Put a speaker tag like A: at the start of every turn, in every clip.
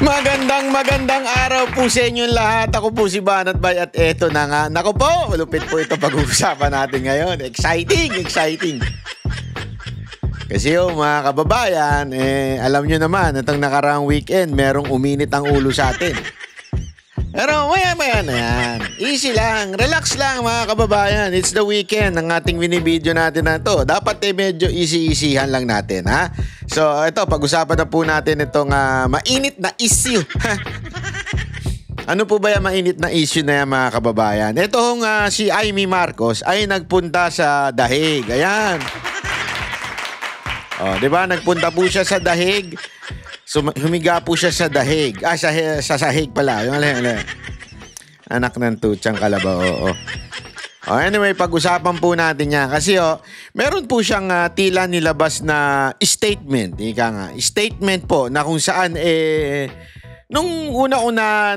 A: Magandang araw po sa inyong lahat. Ako po si Banat Bay at eto na nga. Naku po, malupit po ito pag-uusapan natin ngayon. Exciting. Kasi mga kababayan, alam nyo naman, itong nakaraang weekend, merong uminit ang ulo sa atin. Pero maya na yan. Easy lang, relax lang mga kababayan. It's the weekend ang ating binibideo natin na to. Dapat medyo easy-easyhan lang natin, ha? So ito, pag-usapan na po natin itong mainit na issue. Ano po ba yung mainit na issue na yan mga kababayan? Itong si Imee Marcos ay nagpunta sa Dahig. Ayan. Oh, 'di ba? Nagpunta po siya sa Dahig. So, humiga po siya sa dahig. Sa sahig pala. Yung anak ng tutsang kalabaw. Oo. Anyway, pag-usapan po natin yan. Kasi meron po siyang tila nilabas na statement. Ika nga. Statement po na kung saan nung una-una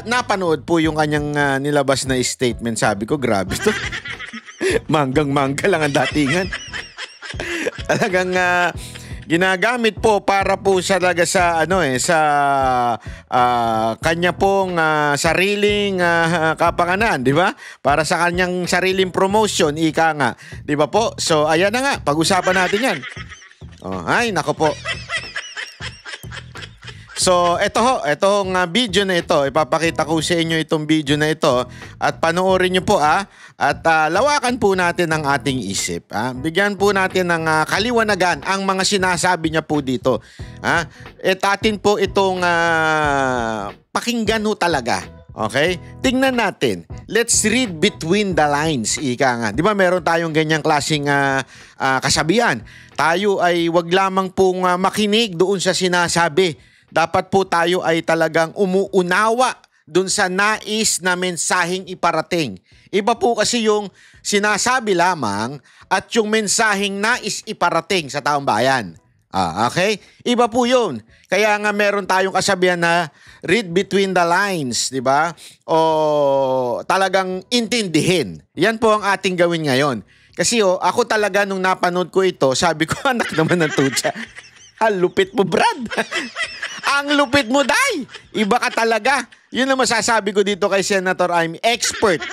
A: napanood po yung kanyang nilabas na statement. Sabi ko, grabe to. Manggang-mangga lang ang datingan. Talagang ginagamit po para po talaga sa kanya pong sariling kapanganan, di ba? Para sa kanyang sariling promotion, ika nga, di ba po? So ayan na nga, pag-usapan natin 'yan. Ay nako po. So, itong video na ito, ipapakita ko sa inyo itong video na ito at panoorin nyo po at lawakan po natin ang ating isip. Bigyan po natin ng kaliwanagan ang mga sinasabi niya po dito. At atin po itong pakinggan ho talaga. Okay? Tingnan natin. Let's read between the lines. Ika nga. Di ba meron tayong ganyang klaseng kasabihan? Tayo ay wag lamang pong makinig doon sa sinasabi. Dapat po tayo ay talagang umuunawa dun sa nais na mensaheng iparating. Iba po kasi yung sinasabi lamang at yung mensaheng nais iparating sa taong bayan. Okay? Iba po yun. Kaya nga meron tayong kasabihan na read between the lines, di ba? O talagang intindihin. Yan po ang ating gawin ngayon. Kasi ako talaga nung napanood ko ito, sabi ko, anak naman ng tutsa. Lupit mo, Brad. Ang lupit mo, Day. Iba ka talaga. Yun ang masasabi ko dito kay Senator Imee. Expert.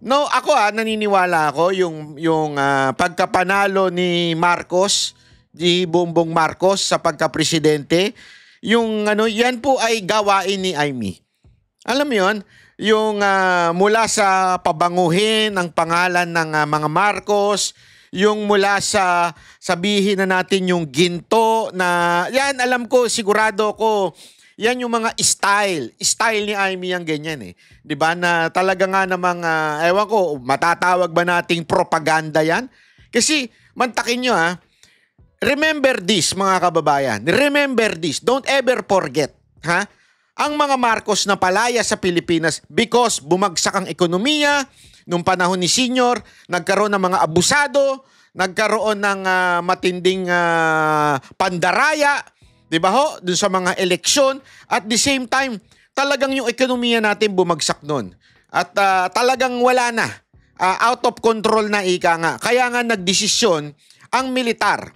A: No, ako naniniwala ako yung pagkapanalo ni Marcos, ni Bongbong Marcos sa pagka-presidente, yan po ay gawain ni Imee. Alam mo yun? Yung mula sa pabanguhin ang pangalan ng mga Marcos, yung mula sa sabihin na natin yung ginto na yan, alam ko, sigurado ko, yan yung mga style ni Imee yung ganyan 'di ba, na talaga nga namang ewan ko, matatawag ba nating propaganda yan? Kasi mantakin nyo remember this mga kababayan, remember this, don't ever forget ang mga Marcos na palaya sa Pilipinas because bumagsak ang ekonomiya. Nung panahon ni Senior, nagkaroon ng mga abusado, nagkaroon ng matinding pandaraya, di ba ho? Dun sa mga eleksyon. At the same time, talagang yung ekonomiya natin bumagsak nun. At talagang wala na. Out of control na ika nga. Kaya nga nagdesisyon ang militar.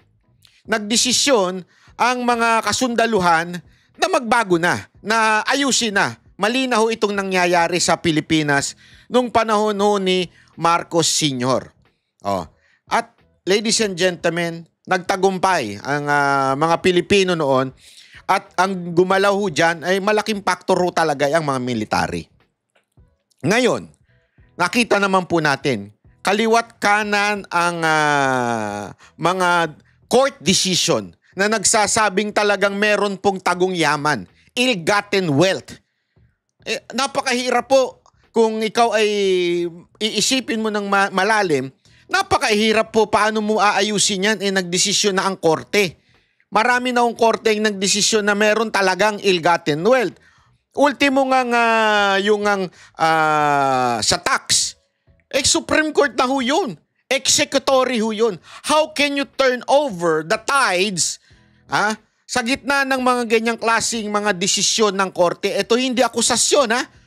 A: Nagdesisyon ang mga kasundaluhan na magbago na ayusin na. Malinaw itong nangyayari sa Pilipinas nung panahon ni Marcos Sr. At ladies and gentlemen, nagtagumpay ang mga Pilipino noon at ang gumalaw ho dyan ay malaking factor ho talaga ang mga military. Ngayon, nakita naman po natin, kaliwat kanan ang mga court decision na nagsasabing talagang meron pong tagong yaman, ill-gotten wealth. Napakahirap po kung ikaw ay iisipin mo ng malalim, napakahirap po paano mo aayusin yan. Nagdesisyon na ang korte. Marami na ang korte yung nagdesisyon na meron talagang ill-gotten wealth. Ultimo nga sa tax, Supreme Court na ho yun. Executory ho yun. How can you turn over the tides sa gitna ng mga ganyang klaseng mga desisyon ng korte? Ito hindi akusasyon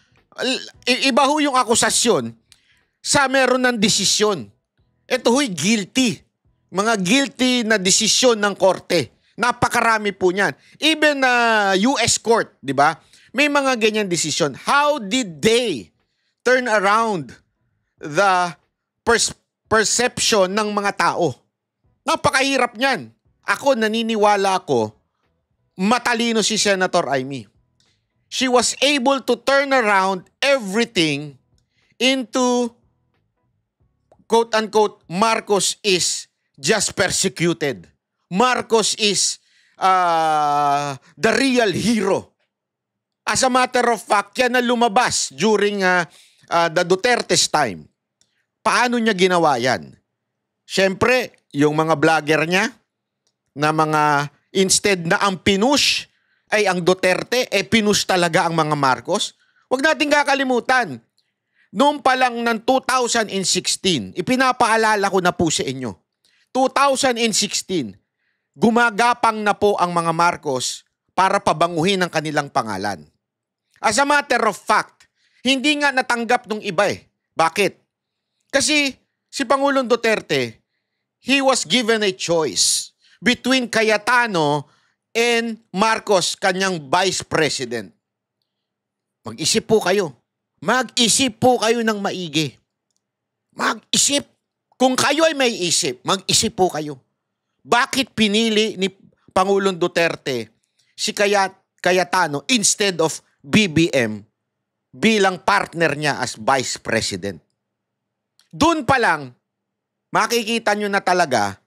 A: Iba ho yung akusasyon sa meron ng desisyon. Ito ho'y guilty. Mga guilty na desisyon ng korte Napakarami po niyan. Even US court, di ba? May mga ganyan desisyon. How did they turn around the perception ng mga tao? Napakahirap niyan. Ako, naniniwala ako, matalino si Senator Amy. She was able to turn around everything into, quote-unquote, Marcos is just persecuted. Marcos is the real hero. As a matter of fact, yan na lumabas during the Duterte's time. Paano niya ginawa yan? Siyempre, yung mga vlogger niya na mga instead na ang pinush ay ang Duterte, pinush talaga ang mga Marcos. Huwag natin kakalimutan. Noong pa lang ng 2016, ipinapaalala ko na po sa inyo. 2016, gumagapang na po ang mga Marcos para pabanguhin ang kanilang pangalan. As a matter of fact, hindi nga natanggap nung iba eh. Bakit? Kasi si Pangulong Duterte, he was given a choice between Cayetano and Marcos, kanyang vice president. Mag-isip po kayo. Mag-isip po kayo ng maigi. Mag-isip. Kung kayo ay may isip, mag-isip po kayo. Bakit pinili ni Pangulong Duterte si Cayetano instead of BBM bilang partner niya as vice president? Doon pa lang, makikita nyo na talaga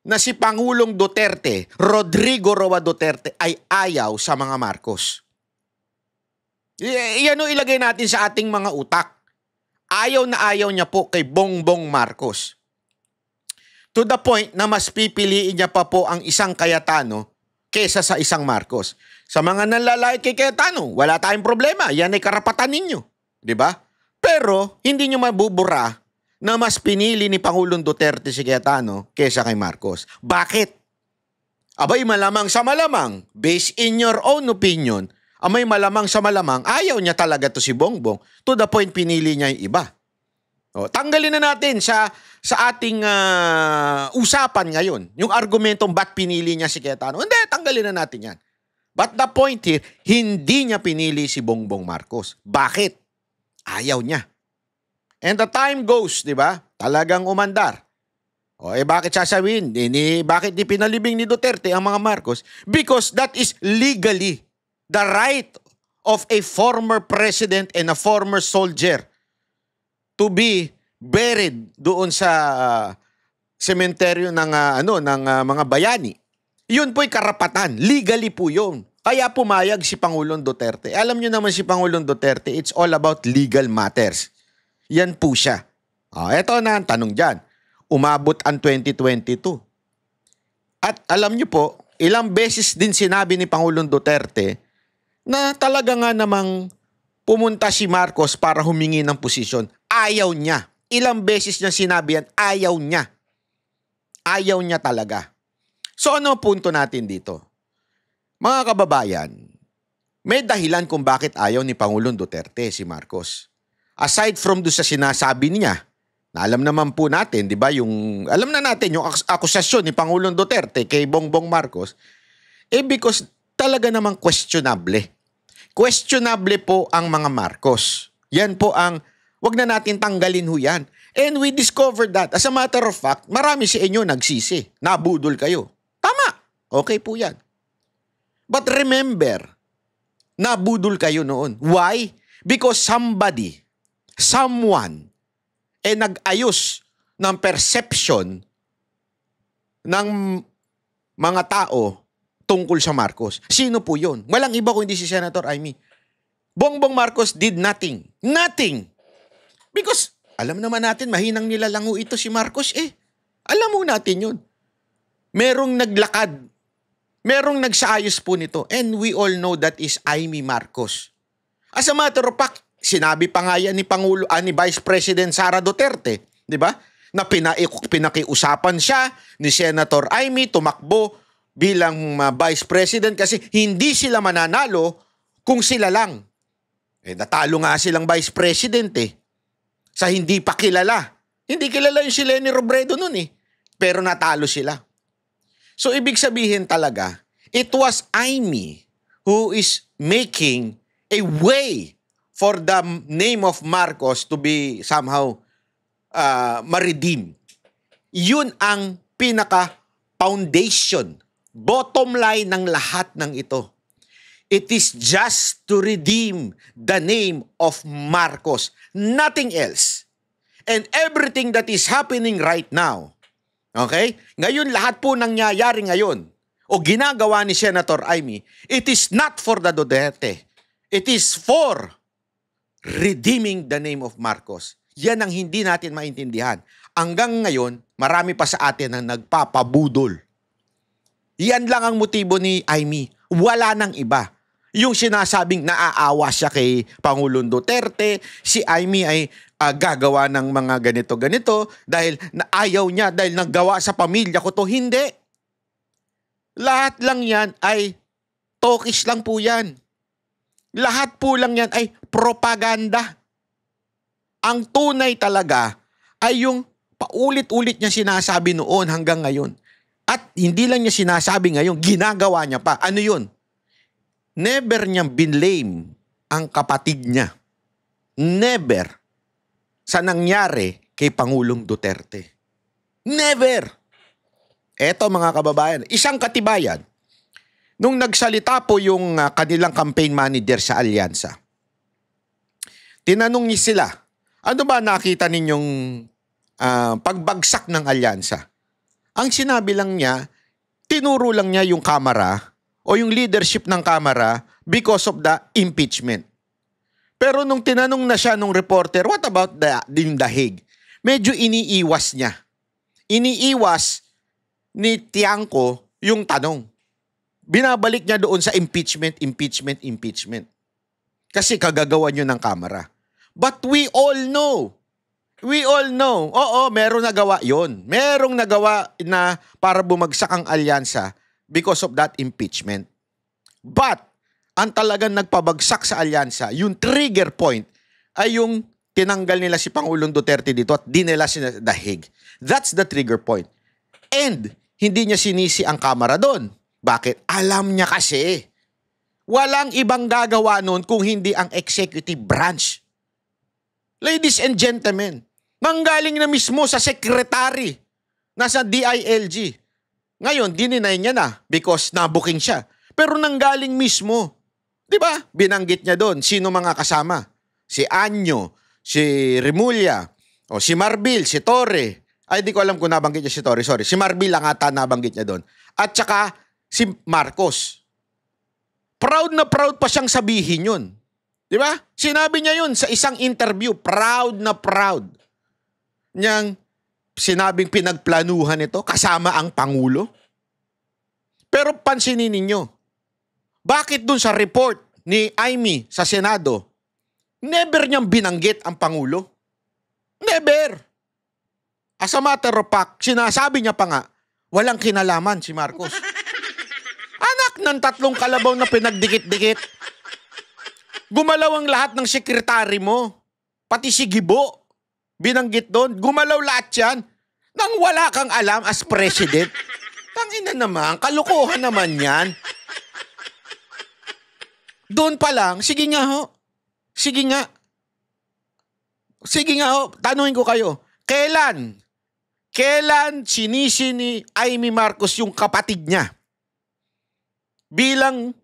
A: na si Pangulong Duterte, Rodrigo Roa Duterte, ay ayaw sa mga Marcos. Yan o ilagay natin sa ating mga utak. Ayaw na ayaw niya po kay Bongbong Marcos. To the point na mas pipiliin niya pa po ang isang Cayetano kesa sa isang Marcos. Sa mga nanlalait kay Cayetano, wala tayong problema. Yan ay karapatan ninyo. Diba? Pero hindi niyo mabubura na mas pinili ni Pangulong Duterte si Cayetano kesa kay Marcos. Bakit? Abay, malamang sa malamang, based in your own opinion, amay malamang sa malamang, ayaw niya talaga to si Bongbong. To the point, pinili niya yung iba. O, tanggalin na natin sa ating usapan ngayon, yung argumentong ba't pinili niya si Cayetano. Hindi, tanggalin na natin yan. But the point here, hindi niya pinili si Bongbong Marcos. Bakit? Ayaw niya. And the time goes, di ba? Talagang umandar. O, bakit sasabihin? Bakit di pinalibing ni Duterte ang mga Marcos? Because that is legally the right of a former president and a former soldier to be buried doon sa sementeryo ng mga bayani. Yun po'y karapatan. Legally po yun. Kaya pumayag si Pangulong Duterte. Alam nyo naman si Pangulong Duterte, it's all about legal matters. Yan po siya. Eto na ang tanong dyan. Umabot ang 2022. At alam nyo po, ilang beses din sinabi ni Pangulong Duterte na talaga nga namang pumunta si Marcos para humingi ng posisyon. Ayaw niya. Ilang beses niya sinabi yan, ayaw niya. Ayaw niya talaga. So ano punto natin dito? Mga kababayan, may dahilan kung bakit ayaw ni Pangulong Duterte si Marcos. Aside from doon sa sinasabi niya, na alam naman po natin, di ba, alam na natin yung akusasyon ni Pangulong Duterte kay Bongbong Marcos, because talaga namang questionable. Questionable po ang mga Marcos. Yan po ang, wag na natin tanggalin ho yan. And we discovered that. As a matter of fact, marami sa inyo nagsisi. Nabudol kayo. Tama. Okay po yan. But remember, nabudol kayo noon. Why? Because someone, nag-ayos ng perception ng mga tao tungkol sa Marcos. Sino po yun? Walang iba kundi si Senator Amy. Bongbong Marcos did nothing. Nothing. Because, alam naman natin, mahinang nilalango ito si Marcos Alam mo natin yun. Merong naglakad. Merong nagsaayos po nito. And we all know that is Amy Marcos. As a matter of fact, sinabi pa nga yan ni Vice President Sara Duterte, di ba? Na pinakiusapan siya ni Senator Amy tumakbo bilang Vice President kasi hindi sila mananalo kung sila lang. Natalo nga silang Vice President sa hindi pa kilala. Hindi kilala yung si Leni Robredo nun Pero natalo sila. So ibig sabihin talaga, it was Amy who is making a way for the name of Marcos to be somehow ma-redeem. Yun ang pinaka-foundation, bottom line ng lahat ng ito. It is just to redeem the name of Marcos. Nothing else. And everything that is happening right now, okay? Ngayon, lahat po nangyayari ngayon, o ginagawa ni Senator Amy, it is not for the Duterte. It is for redeeming the name of Marcos. Yan ang hindi natin maintindihan. Hanggang ngayon, marami pa sa atin ang nagpapabudol. Yan lang ang motibo ni Amy. Wala nang iba. Yung sinasabing naaawa siya kay Pangulong Duterte, si Amy ay gagawa ng mga ganito-ganito dahil ayaw niya, dahil naggawa sa pamilya ko to. Hindi. Lahat lang yan ay talkish lang po yan. Lahat po lang yan ay propaganda. Ang tunay talaga ay yung paulit-ulit niya sinasabi noon hanggang ngayon. At hindi lang niya sinasabi ngayon, ginagawa niya pa. Ano yun? Never niyang binlame ang kapatid niya. Never sa nangyari kay Pangulong Duterte. Never! Eto mga kababayan, isang katibayan. Nung nagsalita po yung kanilang campaign manager sa Alyansa, tinanong niya sila, ano ba nakita ninyong pagbagsak ng Alyansa? Ang sinabi lang niya, tinuro lang niya yung kamera o yung leadership ng Kamara because of the impeachment. Pero nung tinanong na siya nung reporter, what about the Hague? Medyo iniiwas niya. Iniiwas ni Tiangco yung tanong. Binabalik niya doon sa impeachment. Kasi kagagawa niyo ng Kamara. But we all know. Oo, meron nagawa yon. Merong nagawa na para bumagsak ang alyansa because of that impeachment. But, ang talagang nagpabagsak sa alyansa, yung trigger point, ay yung tinanggal nila si Pangulong Duterte dito at dinala si The Hague. That's the trigger point. And, hindi niya sinisi ang Kamara doon. Bakit? Alam niya kasi. Walang ibang gagawa noon kung hindi ang executive branch. Ladies and gentlemen, nanggaling na mismo sa secretary, nasa DILG. Ngayon, dininay niya na because nabuking siya. Pero nanggaling mismo. Di ba? Binanggit niya doon. Sino mga kasama? Si Anyo, si Remulla, o si Marbil, si Torre. Ay, di ko alam kung nabanggit niya si Torre. Sorry. Si Marbil lang ata nabanggit niya doon. At saka si Marcos. Proud na proud pa siyang sabihin yun. Di ba? Sinabi niya yun sa isang interview. Proud na proud. Niyang sinabing pinagplanuhan ito kasama ang Pangulo. Pero pansinin ninyo, bakit dun sa report ni Amy sa Senado, never niyang binanggit ang Pangulo? Never! As a matter of fact, sinasabi niya pa nga, walang kinalaman si Marcos. Anak ng 3 kalabaw na pinagdikit-dikit. Gumalaw ang lahat ng sekretary mo. Pati si Gibo. Binanggit doon. Gumalaw lahat yan. Nang wala kang alam as president. Tangina naman. Kalukuhan naman yan. Doon pa lang. Sige nga ho. Sige nga. Sige nga ho. Tanungin ko kayo. Kailan sinisi ni Amy Marcos yung kapatid niya? Bilang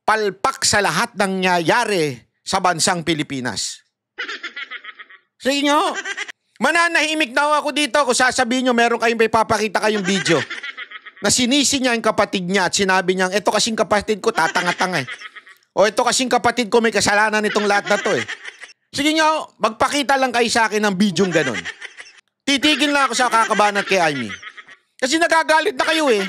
A: palpak sa lahat ng nangyayari sa bansang Pilipinas. Sige nyo, mananahimik na ako dito kung sasabihin nyo meron kayong may papakita kayong video na sinisi niya yung kapatid niya at sinabi niya, eto kasing kapatid ko tatanga-tanga eh. O eto kasing kapatid ko may kasalanan itong lahat na to eh. Sige nyo, magpakita lang kayo sa akin ng bidyong ganon. Titigil na ako sa kakabanat kay Amy. Kasi nagagalit na kayo eh.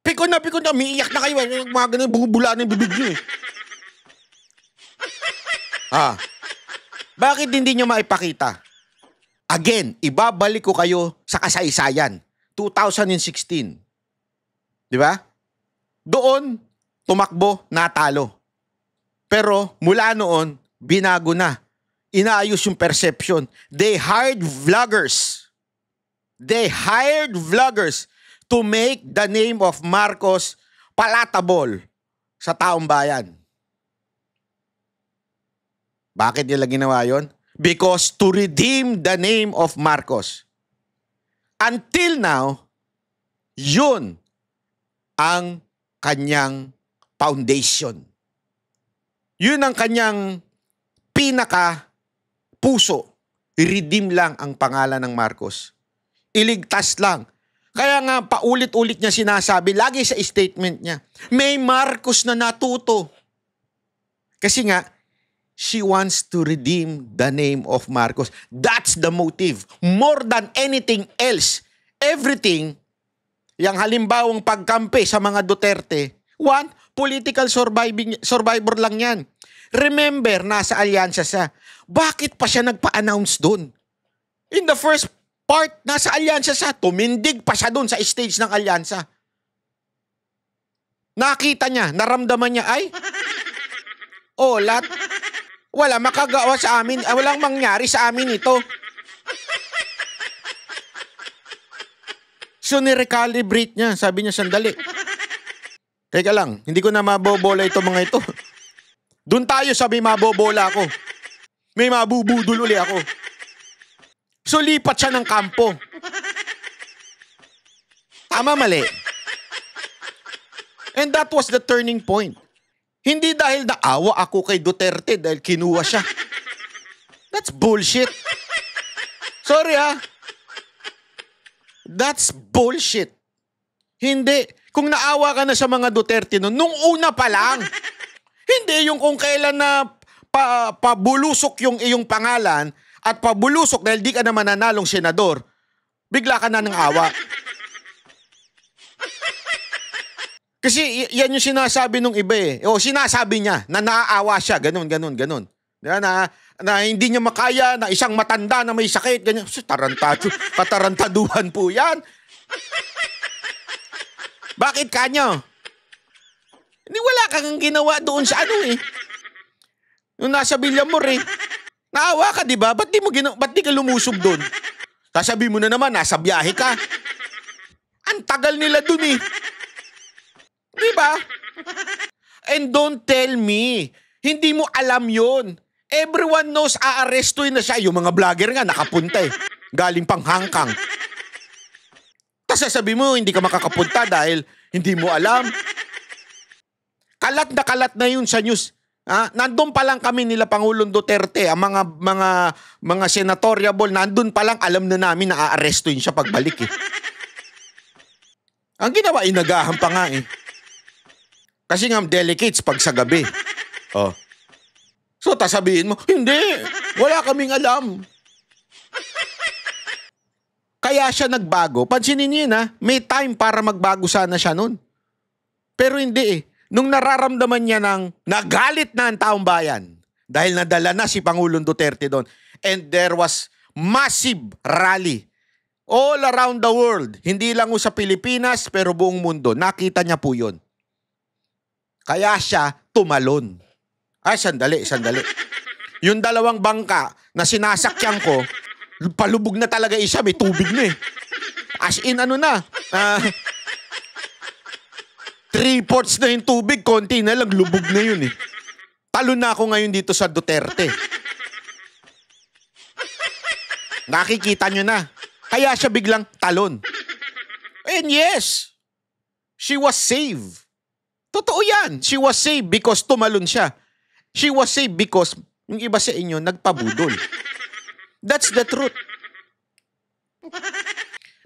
A: Pikon na, umiiyak na kayo. Mga ganun, bubula na yung bibig nyo eh. Bakit hindi nyo maipakita? Again, ibabalik ko kayo sa kasaysayan. 2016. Di ba? Doon, tumakbo, natalo. Pero mula noon, binago na. Inaayos yung perception. They hired vloggers to make the name of Marcos palatable sa taong bayan. Bakit nila ginawa yon? Because to redeem the name of Marcos. Until now, yun ang kanyang foundation. Yun ang kanyang pinaka-puso. I-redeem lang ang pangalan ng Marcos. Iligtas lang. Kaya nga paulit-ulit niya sinasabi, lagi sa statement niya, may Marcos na natuto. Kasi nga, she wants to redeem the name of Marcos. That's the motive. More than anything else. Everything, yung halimbawang pagkampi sa mga Duterte, one, political survivor lang yan. Remember, nasa alyansa siya. Bakit pa siya nagpa-announce doon? In the first part, nasa alyansa siya. Tumindig pa siya doon sa stage ng alyansa. Nakita niya, naramdaman niya, ay, wala makagawa sa amin, walang mangyari sa amin ito. So, nirecalibrate niya. Sabi niya, sandali. Teka lang, hindi ko na mabobola ito mga ito. Doon tayo sabi mabobola ako. May mabubudol uli ako. So, lipat siya ng kampo. Tama, mali. And that was the turning point. Hindi dahil naawa ako kay Duterte dahil kinuha siya. That's bullshit. Sorry ha. That's bullshit. Hindi. Kung naawa ka na sa mga Duterte nung una pa lang. Hindi yung kung kailan na pabulusok yung iyong pangalan at pabulusok dahil di ka na mananalong senador, bigla ka na ng awa. Kasi yan yung sinasabi nung iba eh. O sinasabi niya na naaawa siya, ganun. Na hindi niya makaya, na isang matanda na may sakit, ganyan. Katarantaduhan po yan. Bakit kanyo? Hindi wala kang ginawa doon sa ano eh. Yung nasa Villamor eh. Naawa ka, di ba? Ba't di ka lumusob doon? Sasabi mo na naman, nasa biyahe ka. Ang tagal nila doon eh. Di ba? And don't tell me, hindi mo alam yun. Everyone knows aarestuin na siya. Yung mga vlogger nga nakapunta eh. Galing pang Hong Kong. Tapos sasabi mo, hindi ka makakapunta dahil hindi mo alam. Kalat na yun sa news. Nandun pa lang kami nila Pangulong Duterte, ang mga senatoriable, nandun pa lang alam na namin na aarestuin siya pagbalik eh. Ang ginawa, inagahan pa nga eh. Kasi nga delicates pag sa gabi. Oh. So, sabihin mo, hindi, wala kaming alam. Kaya siya nagbago. Pansinin niyo na, may time para magbago sana siya nun. Pero hindi eh. Nung nararamdaman niya nagalit na ang taong bayan dahil nadala na si Pangulong Duterte doon. And there was massive rally all around the world. Hindi lang sa Pilipinas pero buong mundo. Nakita niya po yun. Kaya siya tumalon. Ay, sandali. Yung dalawang bangka na sinasakyan ko, palubog na talaga isa, may tubig na eh. As in, 3/4 na yung tubig, konti na lang, lubog na yun eh. Talon na ako ngayon dito sa Duterte. Nakikita nyo na. Kaya siya biglang talon. And yes, she was saved. Totoo yan. She was saved because tumalon siya. She was saved because yung iba sa inyo nagpabudol. That's the truth.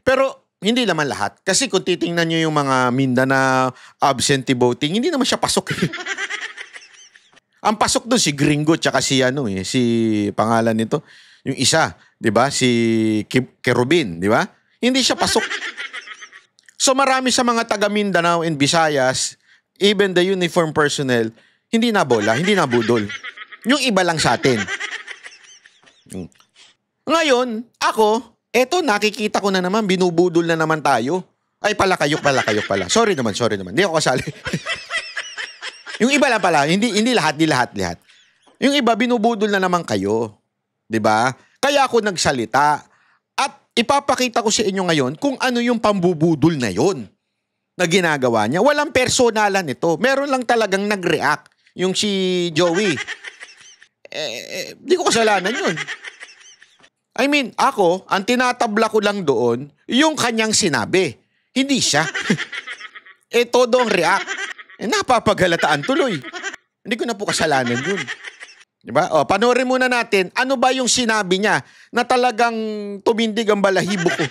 A: Pero hindi naman lahat. Kasi kung titingnan nyo yung mga Mindanao absentee voting, hindi naman siya pasok. Ang pasok doon si Gringo tsaka si pangalan nito, yung isa, 'di ba? Si Kerubin, 'di ba? Hindi siya pasok. So marami sa mga taga Mindanao and Visayas, even the uniform personnel, hindi nabola, hindi nabudol. Yung iba lang sa atin. Ngayon, ako, eto nakikita ko na naman, binubudol na naman tayo. Ay pala. Sorry naman. Hindi ako kasali. Yung iba lang pala, hindi lahat. Yung iba binubudol na naman kayo. 'Di ba? Kaya ako nagsalita. At ipapakita ko sa inyo ngayon kung ano yung pambubudol na yon na ginagawa niya. Walang personalan ito. Meron lang talagang nag-react. Yung si Joey. Di ko kasalanan yun. I mean, ako, ang tinatabla ko lang doon, yung kanyang sinabi. Hindi siya. Todo ang react. Napapagalataan tuloy. Hindi ko na po kasalanan yun. Diba? Panoorin muna natin, ano ba yung sinabi niya na talagang tumindig ang balahibo ko.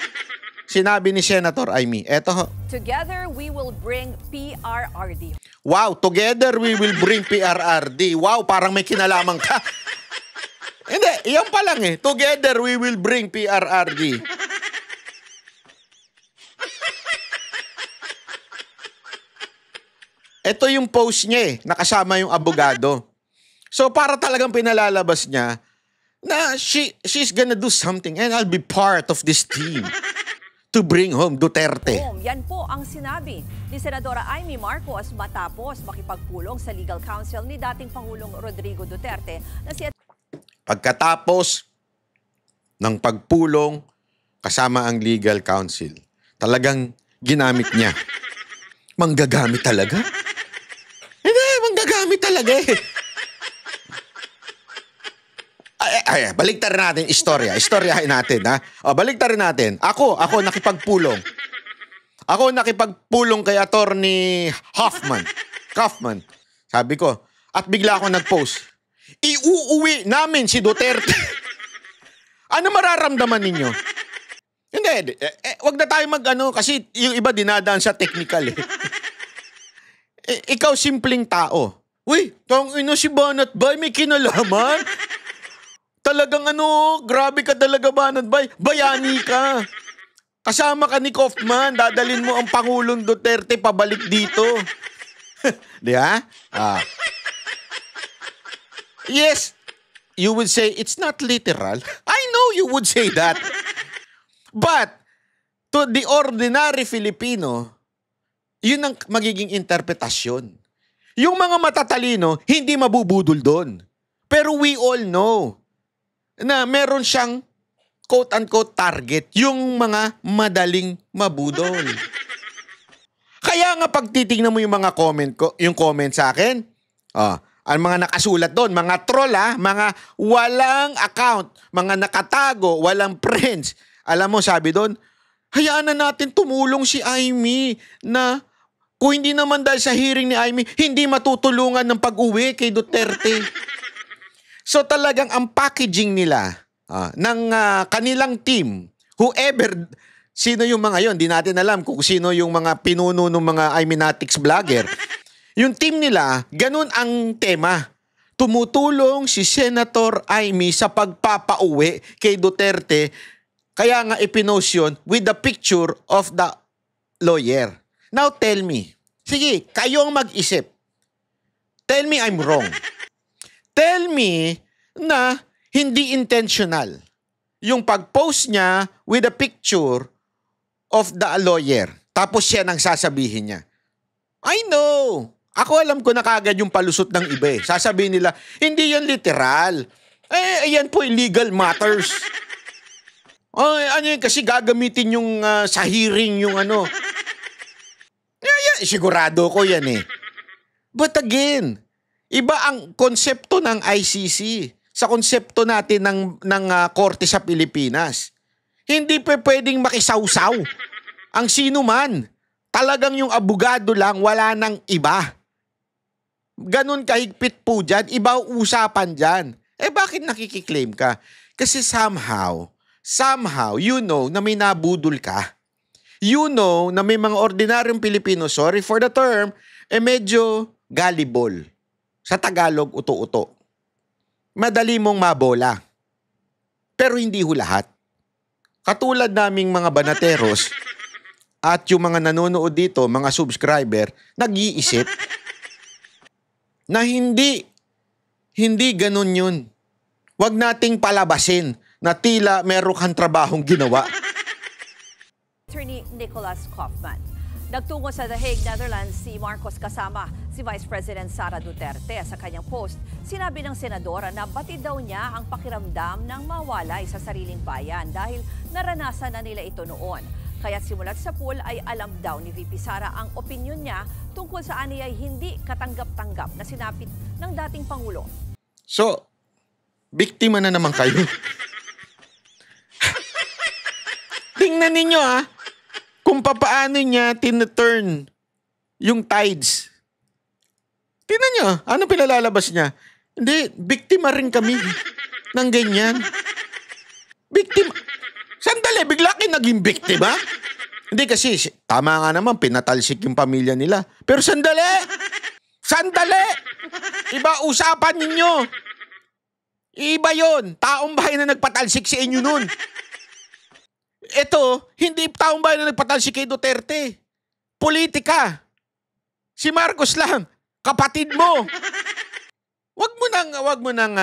A: Sinabi ni Senator Amy. Eto ho.
B: Together, we will bring PRRD.
A: Wow, together we will bring PRRD. Wow, parang may kinalaman ka. Hindi, yan pa lang eh. Together we will bring PRRD. Ito yung post niya eh, nakasama yung abogado. So para talagang pinalalabas niya na she's gonna do something and I'll be part of this team to bring home Duterte.
B: Yan po ang sinabi ni Senadora Amy Marcos matapos makipagpulong sa legal counsel ni dating Pangulong Rodrigo Duterte na si...
A: Pagkatapos ng pagpulong kasama ang legal counsel, talagang ginamit niya. Manggagamit talaga? Hindi, manggagamit talaga eh. Baliktarin natin istorya. Istoryahin natin, ha? Baliktarin natin. Ako nakipagpulong. Ako nakipagpulong kay Attorney Kaufman. Sabi ko, at bigla ako nag-post. Iuuwi namin si Duterte. Ano mararamdaman ninyo? Hindi, wag na tayo mag-ano kasi yung iba dinadaan sa technical eh. Ikaw simpleng tao. Uy, tangina si Banat Bay, may kinalaman? Talagang grabe ka talaga Banat Bay. Bayani ka. Kasama ka ni Kaufman, dadalin mo ang Pangulong Duterte pabalik dito. Di ba? Yes, you would say it's not literal. I know you would say that. But to the ordinary Filipino, yun ang magiging interpretasyon. Yung mga matatalino, hindi mabubudol doon. Pero we all know na meron siyang quote-unquote target, yung mga madaling mabudol. Kaya nga pag titignan mo yung mga comment sa akin, ang mga nakasulat doon, mga troll mga walang account, mga nakatago, walang friends. Alam mo, sabi doon, hayaan na natin tumulong si Amy na kung hindi naman dahil sa hearing ni Amy, hindi matutulungan ng pag-uwi kay Duterte. So talagang ang packaging nila ng kanilang team, whoever, sino yung mga yon, di natin alam kung sino yung mga pinuno ng mga Iminatics vlogger. Yung team nila, ganun ang tema. Tumutulong si Senator Amy sa pagpapauwi kay Duterte. Kaya nga ipinost yun with the picture of the lawyer. Now tell me, sige, kayo ang mag-isip. Tell me I'm wrong. Tell me na hindi intentional yung pag-post niya with a picture of the lawyer. Tapos siya nang sasabihin niya. I know. Ako alam ko na kagad yung palusot ng iba eh. Sasabihin nila, hindi yan literal. Ayan po illegal matters. Ano yun, kasi gagamitin yung sa hearing yung sigurado ko yan eh. But again, iba ang konsepto ng ICC sa konsepto natin ng korte sa Pilipinas. Hindi pwedeng makisawsaw ang sino man. Talagang yung abogado lang, wala nang iba. Ganon kahigpit po dyan, iba usapan dyan. Bakit nakikiklaim ka? Kasi somehow, you know na may nabudol ka. You know na may mga ordinaryong Pilipino, sorry for the term, medyo gullible. Sa Tagalog, uto-uto. Madali mong mabola. Pero hindi ho lahat. Katulad naming mga banateros at yung mga nanonood dito, mga subscriber, nag-iisip na hindi ganun yun. Huwag nating palabasin na tila meron kang trabahong ginawa.
B: Attorney Nicholas Kaufman. Nagtungo sa The Hague, Netherlands si Marcos kasama si Vice President Sara Duterte. Sa kanyang post, sinabi ng senadora na batid daw niya ang pakiramdam ng mawalay sa sariling bayan dahil naranasan na nila ito noon. Kaya simulat sa pool ay alam daw ni VP Sara ang opinyon niya tungkol sa ani ay hindi katanggap-tanggap na sinapit ng dating Pangulo.
A: So, biktima na naman kayo. Tingnan ninyo kung papaano niya tineturn yung tides. Tingnan nyo, ano pinalalabas niya? Hindi, biktima rin kami ng ganyan. Biktima. Sandali, bigla kayo naging biktima? Hindi kasi, tama nga naman, pinatalsik yung pamilya nila. Pero sandali! Sandali! Iba usapan ninyo. Iba yon. Taong bahay na nagpatalsik sa inyo nun. Ito, hindi taong bahay na nagpatalsik kay Duterte. Politika. Si Marcos lang. Kapatid mo. Wag mo nang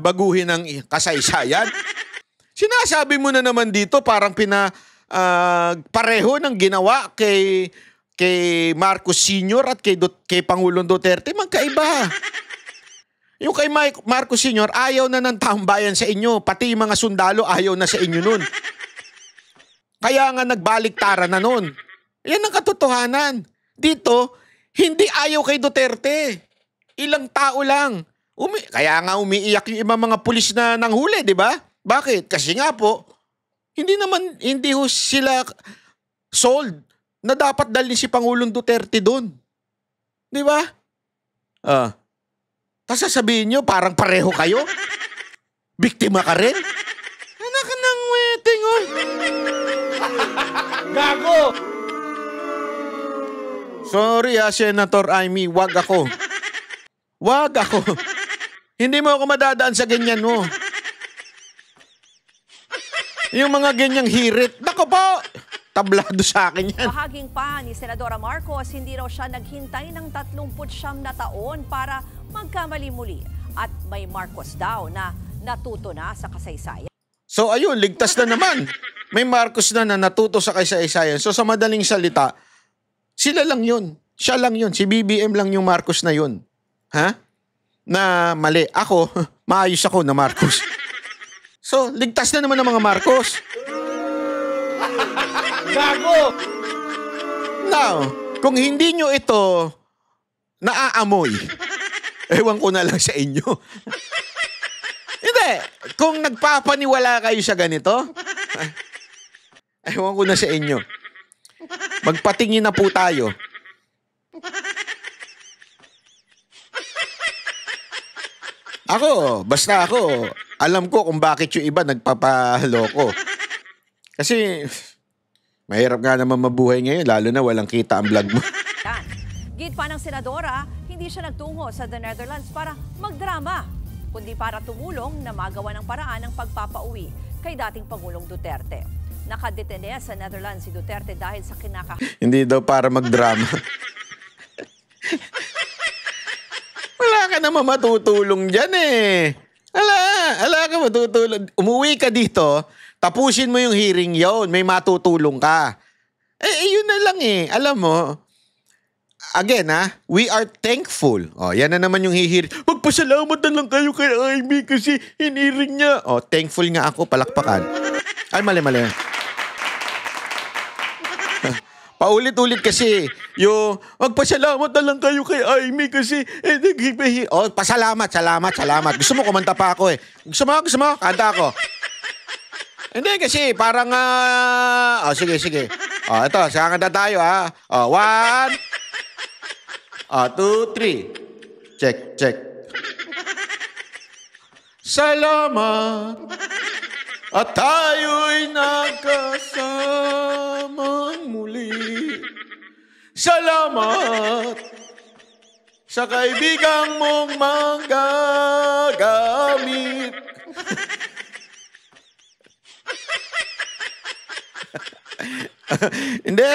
A: baguhin ang kasaysayan. Sinasabi mo na naman dito parang pareho ng ginawa kay Marcos Sr. at kay Pangulong Duterte. Magkaiba. Yung kay Marcos Sr. ayaw na ng taong bayan sa inyo. Pati yung mga sundalo ayaw na sa inyo nun. Kaya nga nagbaliktaran na nun. Yan ang katotohanan. Dito, hindi ayaw kay Duterte. Ilang tao lang. Kaya nga umiiyak yung ibang mga pulis na nanghuli, di ba? Bakit? Kasi nga po, hindi ho sila sold na dapat dalhin si Pangulong Duterte doon. Di ba? Tapos sasabihin nyo, parang pareho kayo? Biktima ka rin? Anak ng wedding, Gago! Sorry Senator Amy, wag ako. Wag ako. Hindi mo ako madadaan sa ganyan mo. Yung mga ganyang hirit, nako po, tablado sa akin yan.
B: Bahaging pa ni Senadora Marcos, hindi raw siya naghintay ng 39 na taon para magkamali muli. At may Marcos daw na natuto na sa kasaysayan.
A: So ayun, ligtas na naman. May Marcos na natuto sa kasaysayan. So sa madaling salita, sila lang yun. Siya lang yun. Si BBM lang yung Marcos na yun. Ha? Na mali. Ako, maayos ako na Marcos. So, ligtas na naman ang mga Marcos. Gago! Now, kung hindi nyo ito naaamoy, ewan ko na lang sa inyo. Hindi. Kung nagpapaniwala kayo sa ganito, ewan ko na sa inyo. Magpatingin na po tayo. Basta ako, alam ko kung bakit yung iba nagpapaloko. Kasi, mahirap nga naman mabuhay ngayon, lalo na walang kita ang vlog mo.
B: Git pa ng senadora, hindi siya nagtungo sa The Netherlands para magdrama, kundi para tumulong na magawa ng paraan ng pagpapauwi kay dating Pangulong Duterte. Nakadetene sa Netherlands si Duterte dahil sa
A: Hindi daw para magdrama. Wala ka naman matutulong dyan eh. Wala ka matutulong. Umuwi ka dito, tapusin mo yung hearing yon, may matutulong ka. Yun na lang eh. Alam mo, again we are thankful. Yan na naman yung hihiring. Magpasalamat na lang kayo kay Amy kasi hiniring niya. Thankful nga ako, palakpakan. Ay, mali. Paulit-ulit kasi yung magpasalamat na lang kayo kay Amy kasi pasalamat. Gusto mo kumanta pa ako eh. Gusto mo? Kanta ako. Hindi kasi parang sige. Ito, saan kanta tayo 1 2 3. Check. Salamat at tayo'y nagkasamang muli. Salamat sa kaibigang mong manggagamit. Hindi.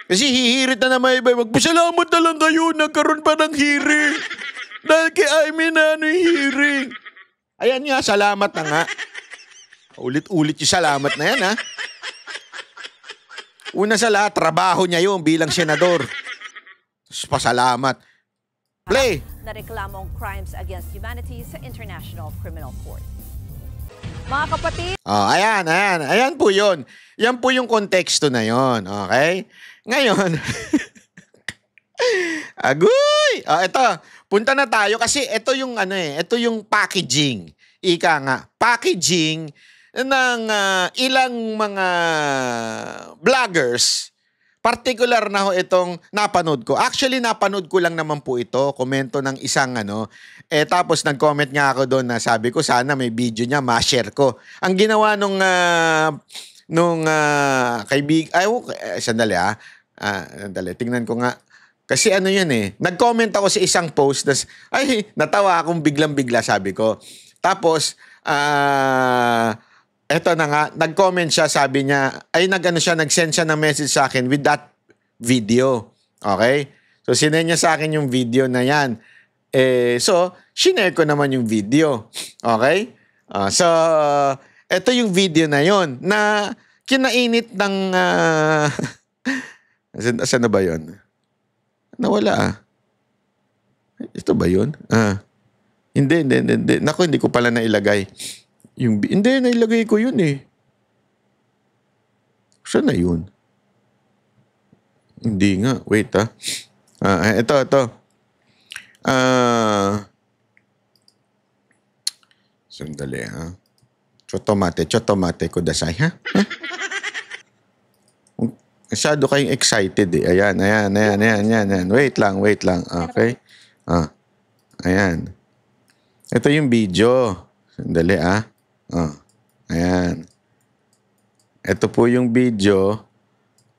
A: Kasi hihirit na naman iba. Magpasalamat na lang kayo. Nagkaroon pa ng hearing. Dahil kay Amy na yung hearing. Ayan nga, salamat na nga. Ulit-ulit yung salamat na yan, Una sa lahat, trabaho niya yun bilang senador. Pasalamat. Play!
B: Na reklamong crimes against humanity sa International Criminal Court. Mga kapatid,
A: Ayan. Ayan po yun. Yan po yung konteksto na yun. Okay? Ngayon, agoy! Ito, punta na tayo kasi ito yung ito yung packaging. Ika nga, packaging ng ilang mga vloggers. Particular na ho itong napanood ko. Actually, napanood ko lang naman po ito. Komento ng isang tapos nag-comment nga ako doon na sabi ko sana may video niya, ma-share ko. Ang ginawa nung sandali sandali, tingnan ko nga. Kasi yun nag-comment ako sa isang post, natawa akong biglang-bigla sabi ko. Tapos, eto na nga, nag-comment siya, sabi niya, nag-send siya ng message sa akin with that video. Okay? So, sinend niya sa akin yung video na yan. So, shinare ko naman yung video. Okay? So, eto yung video na yon na kinainit ng... Saan na ba yun? Nawala Ito ba yun? Hindi. Naku, hindi ko pala nailagay. Hindi, nailagay ko yun Saan na yun? Hindi nga. Wait ito. Sandali Chotomate kudasai ha? Masyado kayong excited Ayan. Wait lang. Okay. Ayan. Ito yung video. Sandali Ayan. Ito po yung video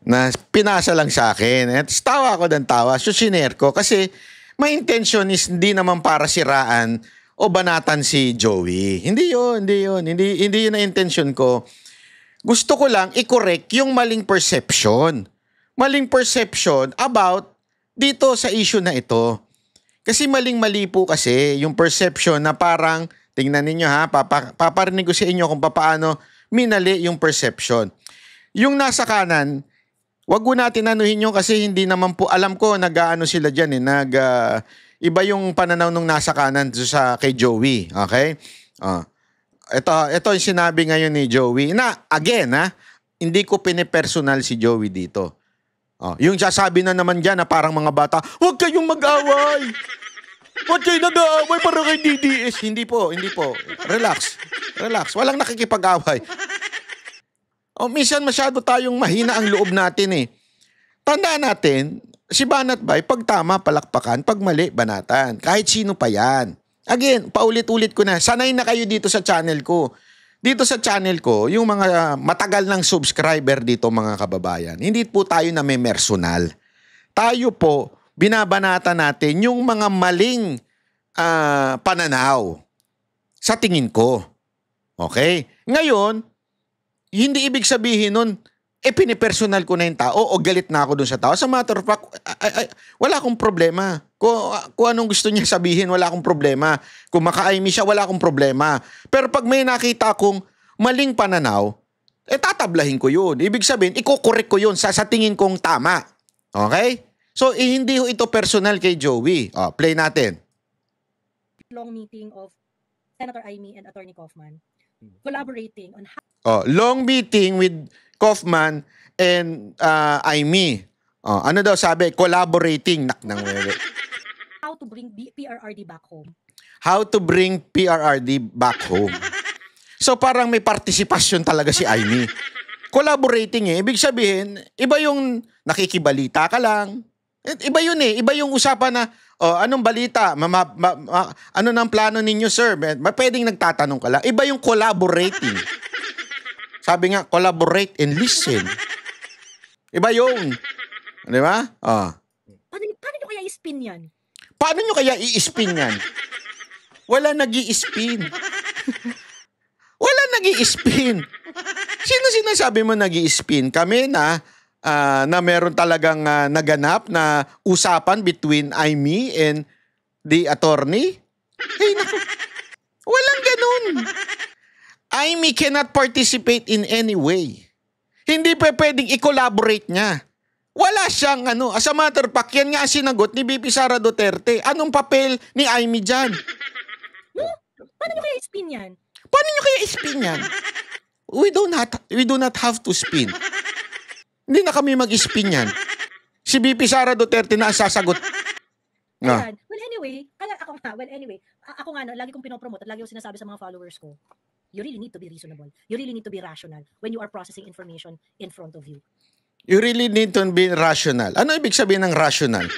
A: na pinasa lang sa akin. At tawa ako ng tawa. So, sinare ko. Kasi, my intention is hindi naman para siraan o banatan si Joey. Hindi yun. Hindi yun na intention ko. Gusto ko lang i-correct yung maling perception. Maling perception about dito sa issue na ito. Kasi maling-mali po kasi yung perception na parang, tingnan ninyo paparinig ko sa inyo kung paano minali yung perception. Yung nasa kanan, wag ko natin anuhin yung kasi hindi naman po, alam ko nag-aano sila dyan iba yung pananaw nung nasa kanan sa kay Joey. Okay? Ito yung sinabi ngayon ni Joey na, again hindi ko pinipersonal si Joey dito. Yung sasabi na naman dyan na parang mga bata, huwag kayong mag-away! Huwag kayong nag-aaway para kay DDS. Hindi po. Relax. Walang nakikipag-away. Minsan masyado tayong mahina ang loob natin Tandaan natin, si Banat Bay, pag tama, palakpakan, pag mali, banatan. Kahit sino pa yan. Again, paulit-ulit ko na, sanay na kayo dito sa channel ko. Dito sa channel ko, yung mga matagal ng subscriber dito mga kababayan, hindi po tayo na may personal. Tayo po, binabanata natin yung mga maling pananaw sa tingin ko. Okay? Ngayon, hindi ibig sabihin nun, pinipersonal ko na yung tao o galit na ako dun sa tao. Sa matter of fact, wala akong problema. Kung anong gusto niya sabihin, wala akong problema. Kung maka-aimi siya, wala akong problema. Pero pag may nakita akong maling pananaw, tatablahin ko yun. Ibig sabihin, iko-correct ko yun sa tingin kong tama. Okay? So, hindi ito personal kay Joey. Play natin.
C: Long meeting of Senator Amy and Attorney Kaufman collaborating on
A: long meeting with Kaufman and Amy. Ano daw sabi? Collaborating.
C: how to bring PRRD back home.
A: How to bring PRRD back home. So parang may partisipasyon talaga si Amy. Collaborating Ibig sabihin, iba yung nakikibalita ka lang. Iba yun Iba yung usapan na, anong balita? Ano ng plano ninyo, sir? Pwedeng nagtatanong ka lang. Iba yung collaborating. Sabi nga, collaborate and listen. Iba yung. Di ba?
C: Paano nyo kaya i-spin yan?
A: Paano nyo kaya i-spin yan? Wala nag-i-spin. Wala nag-i-spin. Sino sinasabi mo nag-i-spin? Kami na meron talagang naganap na usapan between Amy and the attorney? Hey, naku. Walang ganun. Amy cannot participate in any way. Hindi pa pwedeng i-collaborate niya. Wala siyang as a matter of fact, yan nga sinagot ni VP Sara Duterte. Anong papel ni Amy dyan?
C: No? Paano nyo kaya spin yan?
A: Paano nyo kaya spin yan? We do not have to spin. Hindi na kami mag-spin yan. Si VP Sara Duterte na ang sasagot.
C: Ayan. Well, anyway, ako nga, lagi kong pinopromote at lagi kong sinasabi sa mga followers ko, you really need to be reasonable. You really need to be rational when you are processing information in front of you.
A: You really need to be rational. Ano ibig sabihin ng rational?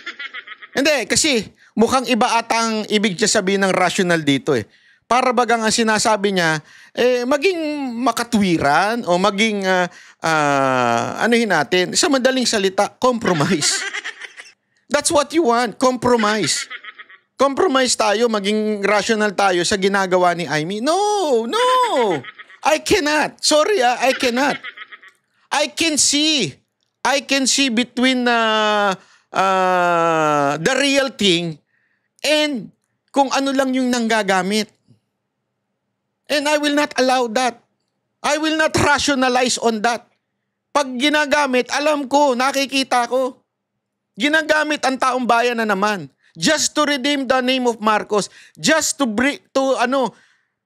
A: Hindi, kasi mukhang iba atang ibig niya sabihin ng rational dito eh. Para bagang ang sinasabi niya, maging makatwiran o maging, anuhin natin, sa madaling salita, compromise. That's what you want, compromise. Compromise tayo, maging rational tayo sa ginagawa ni Amy. No. I cannot. Sorry, I cannot. I can see between the real thing and kung ano lang yung nanggagamit. And I will not allow that. I will not rationalize on that. Pag ginagamit, alam ko, nakikita ko. Ginagamit ang taong bayan na naman. Just to redeem the name of Marcos. Just to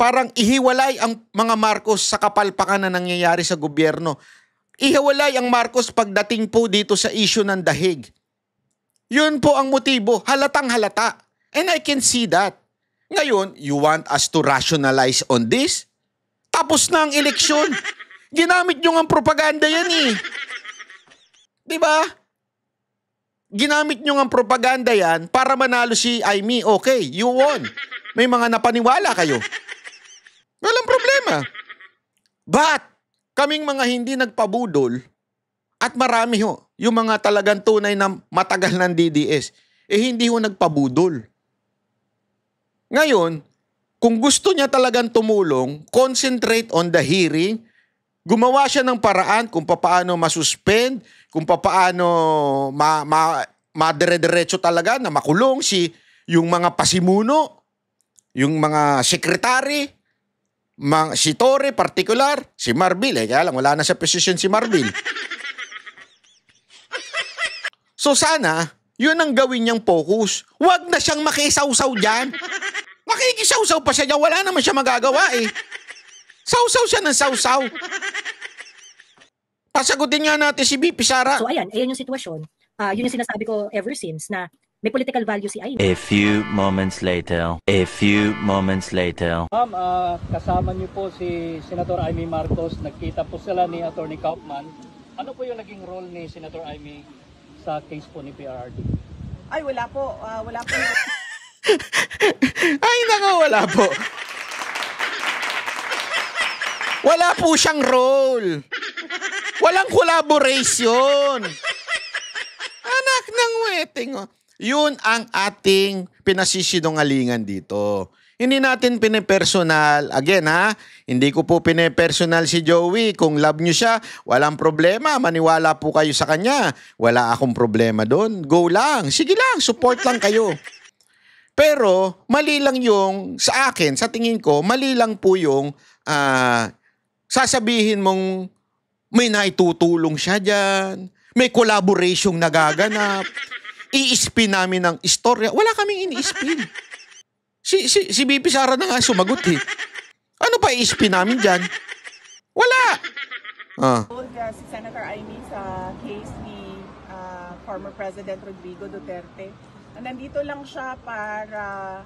A: parang ihiwalay ang mga Marcos sa kapalpakan na nangyayari sa gobyerno. Ihiwalay ang Marcos pagdating po dito sa issue ng dahig. Yun po ang motibo. Halatang halata. And I can see that. Ngayon, you want us to rationalize on this? Tapos na ang eleksyon. Ginamit nyo ng propaganda yan eh. Diba? Ginamit nyo ng propaganda yan para manalo si Amy. Okay, you won. May mga napaniwala kayo. Walang problema. But, kaming mga hindi nagpabudol, at marami yung mga talagang tunay na matagal ng DDS, hindi nagpabudol. Ngayon, kung gusto niya talagang tumulong, concentrate on the hearing, gumawa siya ng paraan kung paano masuspend, kung paano madire-diretso talaga na makulong yung mga pasimuno, yung mga sekretary, si Torre particular, si Marbil. Kaya lang, wala na sa posisyon si Marbil. So sana, yun ang gawin niyang focus. Huwag na siyang makisawsaw dyan. Makikisawsaw pa siya dyan, wala naman siya magagawa eh. Sawsaw siya ng sawsaw. Pasagutin nga natin si VP Sara.
C: So ayan yung sitwasyon. Yun yung sinasabi ko ever since na may political value si Amy.
D: A few moments later.
E: Ma'am, kasama niyo po si Senator Amy Marcos. Nagkita po sila ni Attorney Kaufman. Ano po yung naging role ni Senator Amy sa case po ni PRRD?
F: Ay, wala po. Wala po.
A: Ay, wala po. Wala po siyang role. Walang collaboration. Anak ng weting. Yun ang ating pinasisinungalingan dito. Hindi natin pinepersonal. Again hindi ko po pinepersonal si Joey. Kung love nyo siya, walang problema. Maniwala po kayo sa kanya. Wala akong problema doon. Go lang. Sige lang, support lang kayo. Pero mali lang yung, sa akin, sa tingin ko, mali lang po yung sasabihin mong may naitutulong siya dyan, may collaboration nagaganap, i-spin namin ng istorya. Wala kaming ini-spin. Si VP Sara na nga sumagot eh. Ano pa i-spin namin dyan? Wala.
F: Si Senator Amy sa case ni former President Rodrigo Duterte. Nandito lang siya para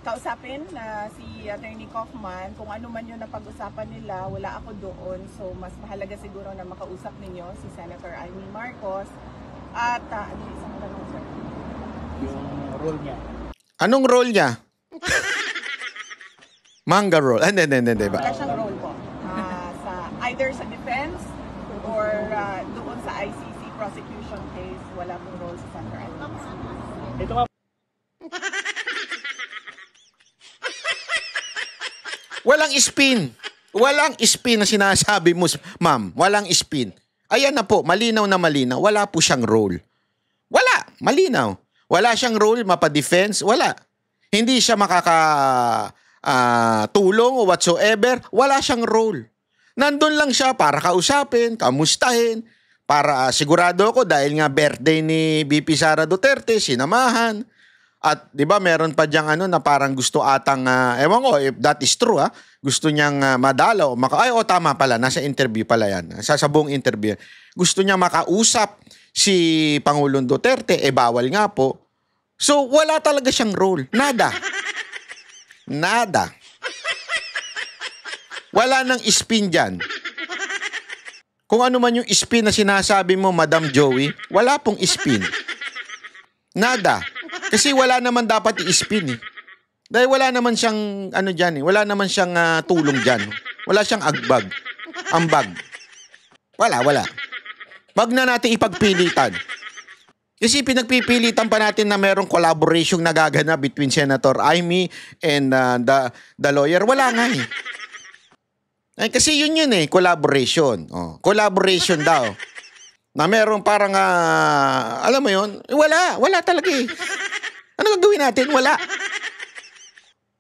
F: kausapin na si Attorney Kaufman kung ano man yung napag-usapan nila. Wala ako doon, so mas mahalaga siguro na makausap ninyo si Senator Amy Marcos. At ano yung isang tanong, sir?
E: Yung role niya.
A: Anong role niya? Manga role. Hindi.
F: Wala siyang role po. Either sa defense or doon sa ICC prosecution case, wala pong role si Senator Amy.
E: Ito nga.
A: Walang spin. Walang spin na sinasabi mo, ma'am. Walang spin. Ayan na po, malinaw na malinaw. Wala po siyang role. Wala, malinaw. Wala siyang role, mapa-defense, wala. Hindi siya tulong o whatsoever. Wala siyang role. Nandun lang siya para kausapin, kamustahin, para sigurado ako dahil nga birthday ni VP Sara Duterte, sinamahan. At 'di ba meron pa diyang ano na parang gusto atang ewan ko if that is true gusto niyang madalaw, tama pala, nasa interview pala 'yan. Sa buong interview. Gusto niya makausap si Pangulong Duterte, bawal nga po. So wala talaga siyang role. Nada. Nada. Wala nang spin dyan. Kung ano man yung spin na sinasabi mo, Madam Joey, wala pong spin. Nada. Kasi wala naman dapat i-spin eh. Dahil wala naman siyang ano dyan eh. Wala naman siyang tulong dyan. Wala siyang agbag. Ambag. Wala. Wag na natin ipagpilitan. Kasi pinagpipilitan pa natin na merong collaboration na gaganap between Senator Amy and the lawyer. Wala nga eh. Ay, kasi yun eh, collaboration. Collaboration daw. Na meron parang, alam mo yun, wala talaga eh. Ano gagawin natin? Wala.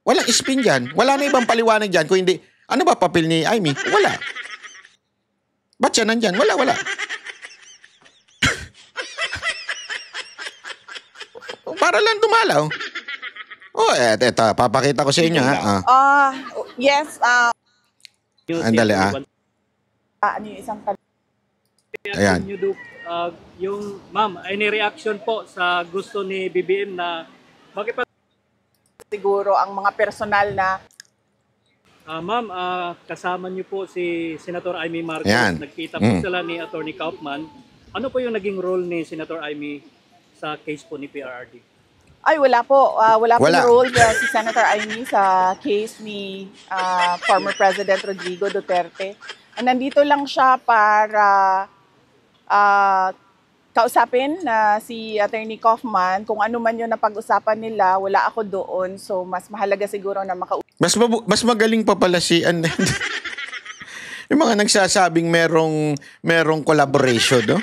A: Walang spin dyan. Wala na ibang paliwanag dyan. Kung hindi, ano ba papel ni Amy? Wala. Ba't siya nandyan? Wala. Para lang dumalaw. Eto, papakita ko sa inyo
F: Yes.
A: Andali
F: Ano yung isang
A: Ayan.
E: Yung ma'am, any reaction po sa gusto ni BBM na
F: siguro ang mga personal na
E: ma'am, kasama niyo po si Senator Amy Marcos.
A: Ayan.
E: Nagkita po sila ni Attorney Kaufman. Ano po yung naging role ni Senator Amy sa case po ni PRRD?
F: Ay, wala po. Wala pong
A: Wala.
F: role si Senator Amy sa case ni former President Rodrigo Duterte. Nandito lang siya para kausapin si Attorney Kaufman. Kung ano man yung napag-usapan nila, wala ako doon. So, mas mahalaga siguro na
A: Mas magaling pa pala si yung mga nagsasabing merong collaboration, no?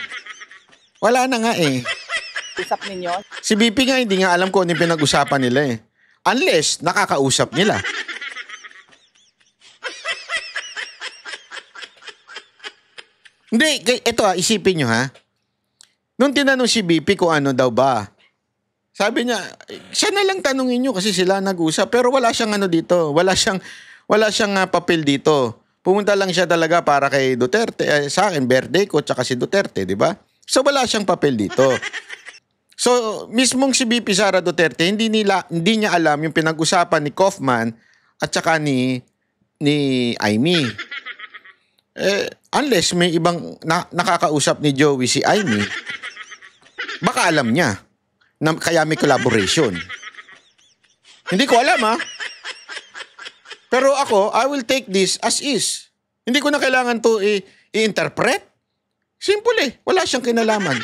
A: Wala na nga eh.
F: usap ninyo.
A: Si BP nga hindi nga alam kung ano yung pinag-usapan nila eh. Unless nakakausap nila. Hindi, ito isipin nyo Nung tinanong si BP kung ano daw ba, sabi niya, siya na lang tanungin nyo kasi sila nag-usap. Pero wala siyang dito. Wala siyang papel dito. Pumunta lang siya talaga para kay Duterte. Sa akin, birthday ko, tsaka si Duterte, di ba? So wala siyang papel dito. So, mismong si BP Sara Duterte, hindi niya alam yung pinag-usapan ni Kaufman at saka ni Amy. Unless may ibang nakakausap ni Joey si Amy, baka alam niya na kaya may collaboration. Hindi ko alam Pero ako, I will take this as is. Hindi ko na kailangan to i-interpret. Simple wala siyang kinalaman.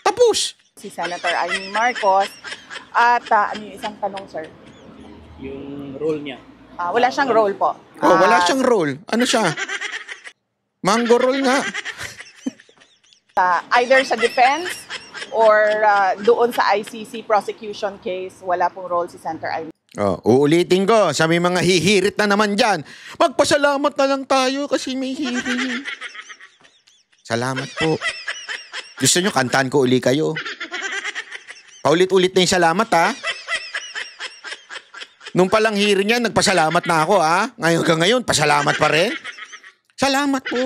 A: Tapos.
F: Si Senator Amy Marcos. At ano yung isang tanong, sir?
E: Yung role niya.
F: Wala siyang role po.
A: Wala siyang role. Ano siya? Mango roll nga.
F: Either sa defense or doon sa ICC prosecution case, wala pong role si Senator Amy.
A: Uulitin ko sa may mga hihirit na naman dyan. Magpasalamat na lang tayo kasi may hearing. Salamat po. Gusto nyo kantaan ko uli kayo? Paulit-ulit na yung salamat Nung palang hearing yan, nagpasalamat na ako Ngayon, pasalamat pa rin. Salamat po.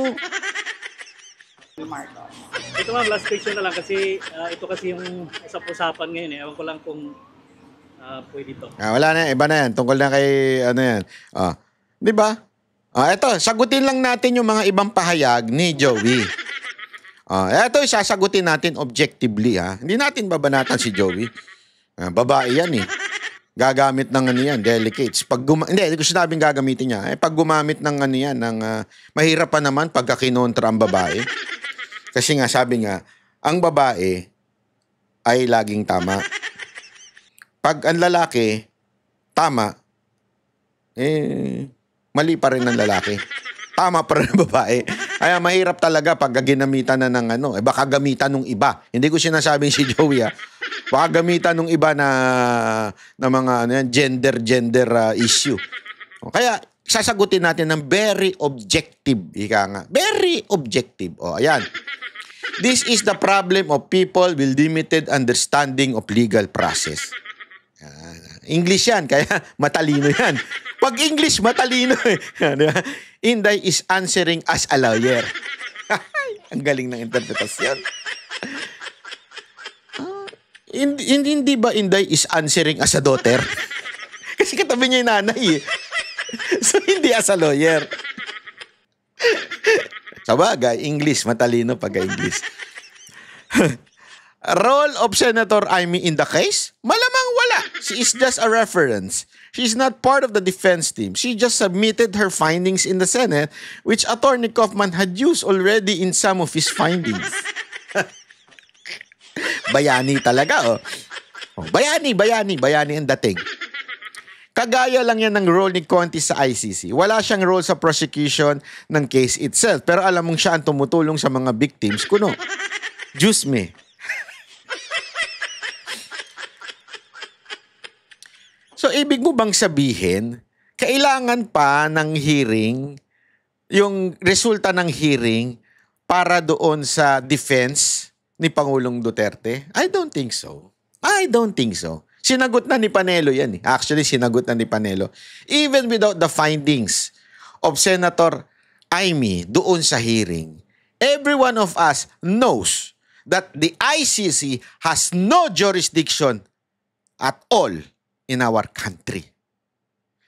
E: Ito ma'am, last question na lang kasi ito kasi yung usap-usapan ngayon Ewan ko lang kung pwede ito.
A: Wala na, iba na yan. Tungkol na kay yan. Di ba? Ito, sagutin lang natin yung mga ibang pahayag ni Joey. Ito, sasagutin natin objectively Hindi natin babanatan si Joey. Babae yan Gagamit ng yan, delicates. Hindi ko sinabing gagamitin niya. Pag gumamit ng yan, mahirap pa naman pagka kinontra ang babae. Kasi nga, sabi nga, ang babae ay laging tama. Pag ang lalaki, tama, mali pa rin ang lalaki. Tama pa rin ang babae. Kaya mahirap talaga pag ginamitan na ng baka gamitan ng iba. Hindi ko sinasabing si Joey baka gamitan ng iba na mga gender issue. Kaya sasagutin natin ng very objective. Ika nga. Very objective. O, ayan. This is the problem of people with limited understanding of legal process. English yan, kaya matalino yan. Pag English, matalino eh. Inday is answering as a lawyer. Ang galing ng interpretasyon. Hindi ba Inday is answering as a daughter? Kasi katabi niya yung nanay eh. So, hindi as a lawyer. Sabagay, English, matalino pag English. Role of Senator Amy in the case? Malamang wala. She is just a reference. She is not part of the defense team. She just submitted her findings in the Senate, which Attorney Kaufman had used already in some of his findings. Bayani talaga, oh. Bayani ang dating. Kagaya lang yan ng role ni Conti sa ICC. Wala siyang role sa prosecution ng case itself. Pero alam mong siya ang tumutulong sa mga victims. Kuno, juice me. So, ibig mo bang sabihin, kailangan pa ng hearing, yung resulta ng hearing, para doon sa defense ni Pangulong Duterte? I don't think so. Sinagot na ni Panelo yan eh. Actually, sinagot na ni Panelo. Even without the findings of Senator Amy doon sa hearing, every one of us knows that the ICC has no jurisdiction at all in our country.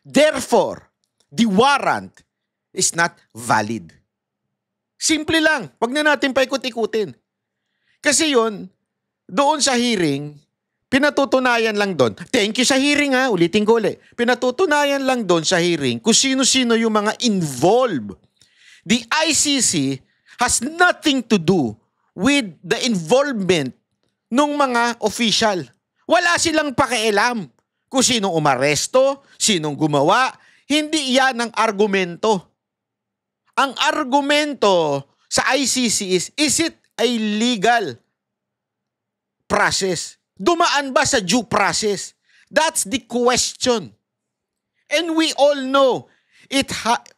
A: Therefore, the warrant is not valid. Simple lang. Wag na natin paikot-ikutin. Kasi yun, doon sa hearing, pinatutunayan lang doon. Thank you sa hearing ha, ulitin ko ulit. Pinatutunayan lang doon sa hearing kung sino-sino yung mga involved. The ICC has nothing to do with the involvement ng mga official. Wala silang pakialam kung sinong umaresto, sinong gumawa. Hindi yan ang argumento. Ang argumento sa ICC is it a legal process? Dumaan ba sa due process? That's the question. And we all know,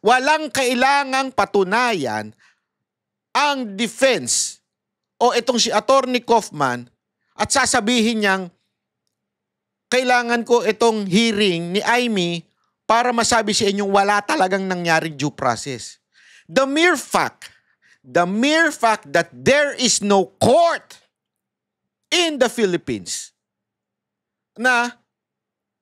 A: walang kailangang patunayan ang defense o itong si Attorney Kaufman at sasabihin niyang kailangan ko itong hearing ni Amy para masabi sa inyong wala talagang nangyaring due process. The mere fact that there is no court in the Philippines na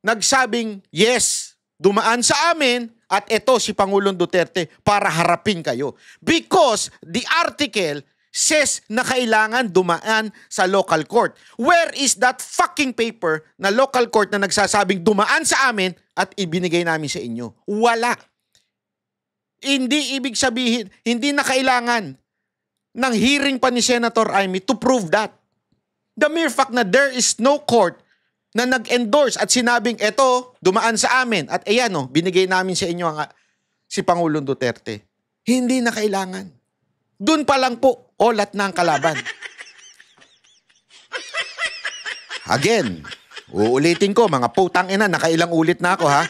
A: nagsabing, yes, dumaan sa amin at ito si Pangulong Duterte para harapin kayo. Because the article says na kailangan dumaan sa local court. Where is that fucking paper na local court na nagsasabing dumaan sa amin at ibinigay namin sa inyo? Wala. Hindi ibig sabihin, hindi na kailangan ng hearing pa ni Senator Amy to prove that. The mere fact na there is no court na nag-endorse at sinabing eto, dumaan sa amin at ayan o, binigay namin sa inyo si Pangulong Duterte. Hindi na kailangan. Doon pa lang po, olat na ang kalaban. Again, uulitin ko, mga putang ina, nakailang ulit na ako ha.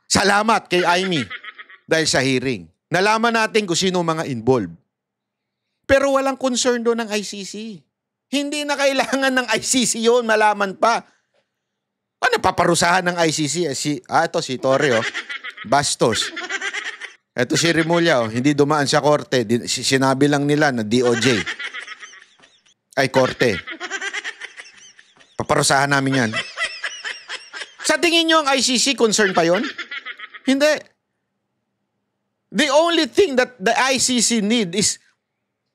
A: Salamat kay Amy dahil sa hearing. Nalaman natin kung sino mga involved. Pero walang concern doon ng ICC. Hindi na kailangan ng ICC yun, malaman pa. Ano paparusahan ng ICC? Ito si Torre, Bastos. Ito si Remulla, hindi dumaan sa korte. Sinabi lang nila na DOJ. Ay, korte. Paparusahan namin yan. Sa tingin nyo ang ICC, concern pa yon? Hindi. The only thing that the ICC need is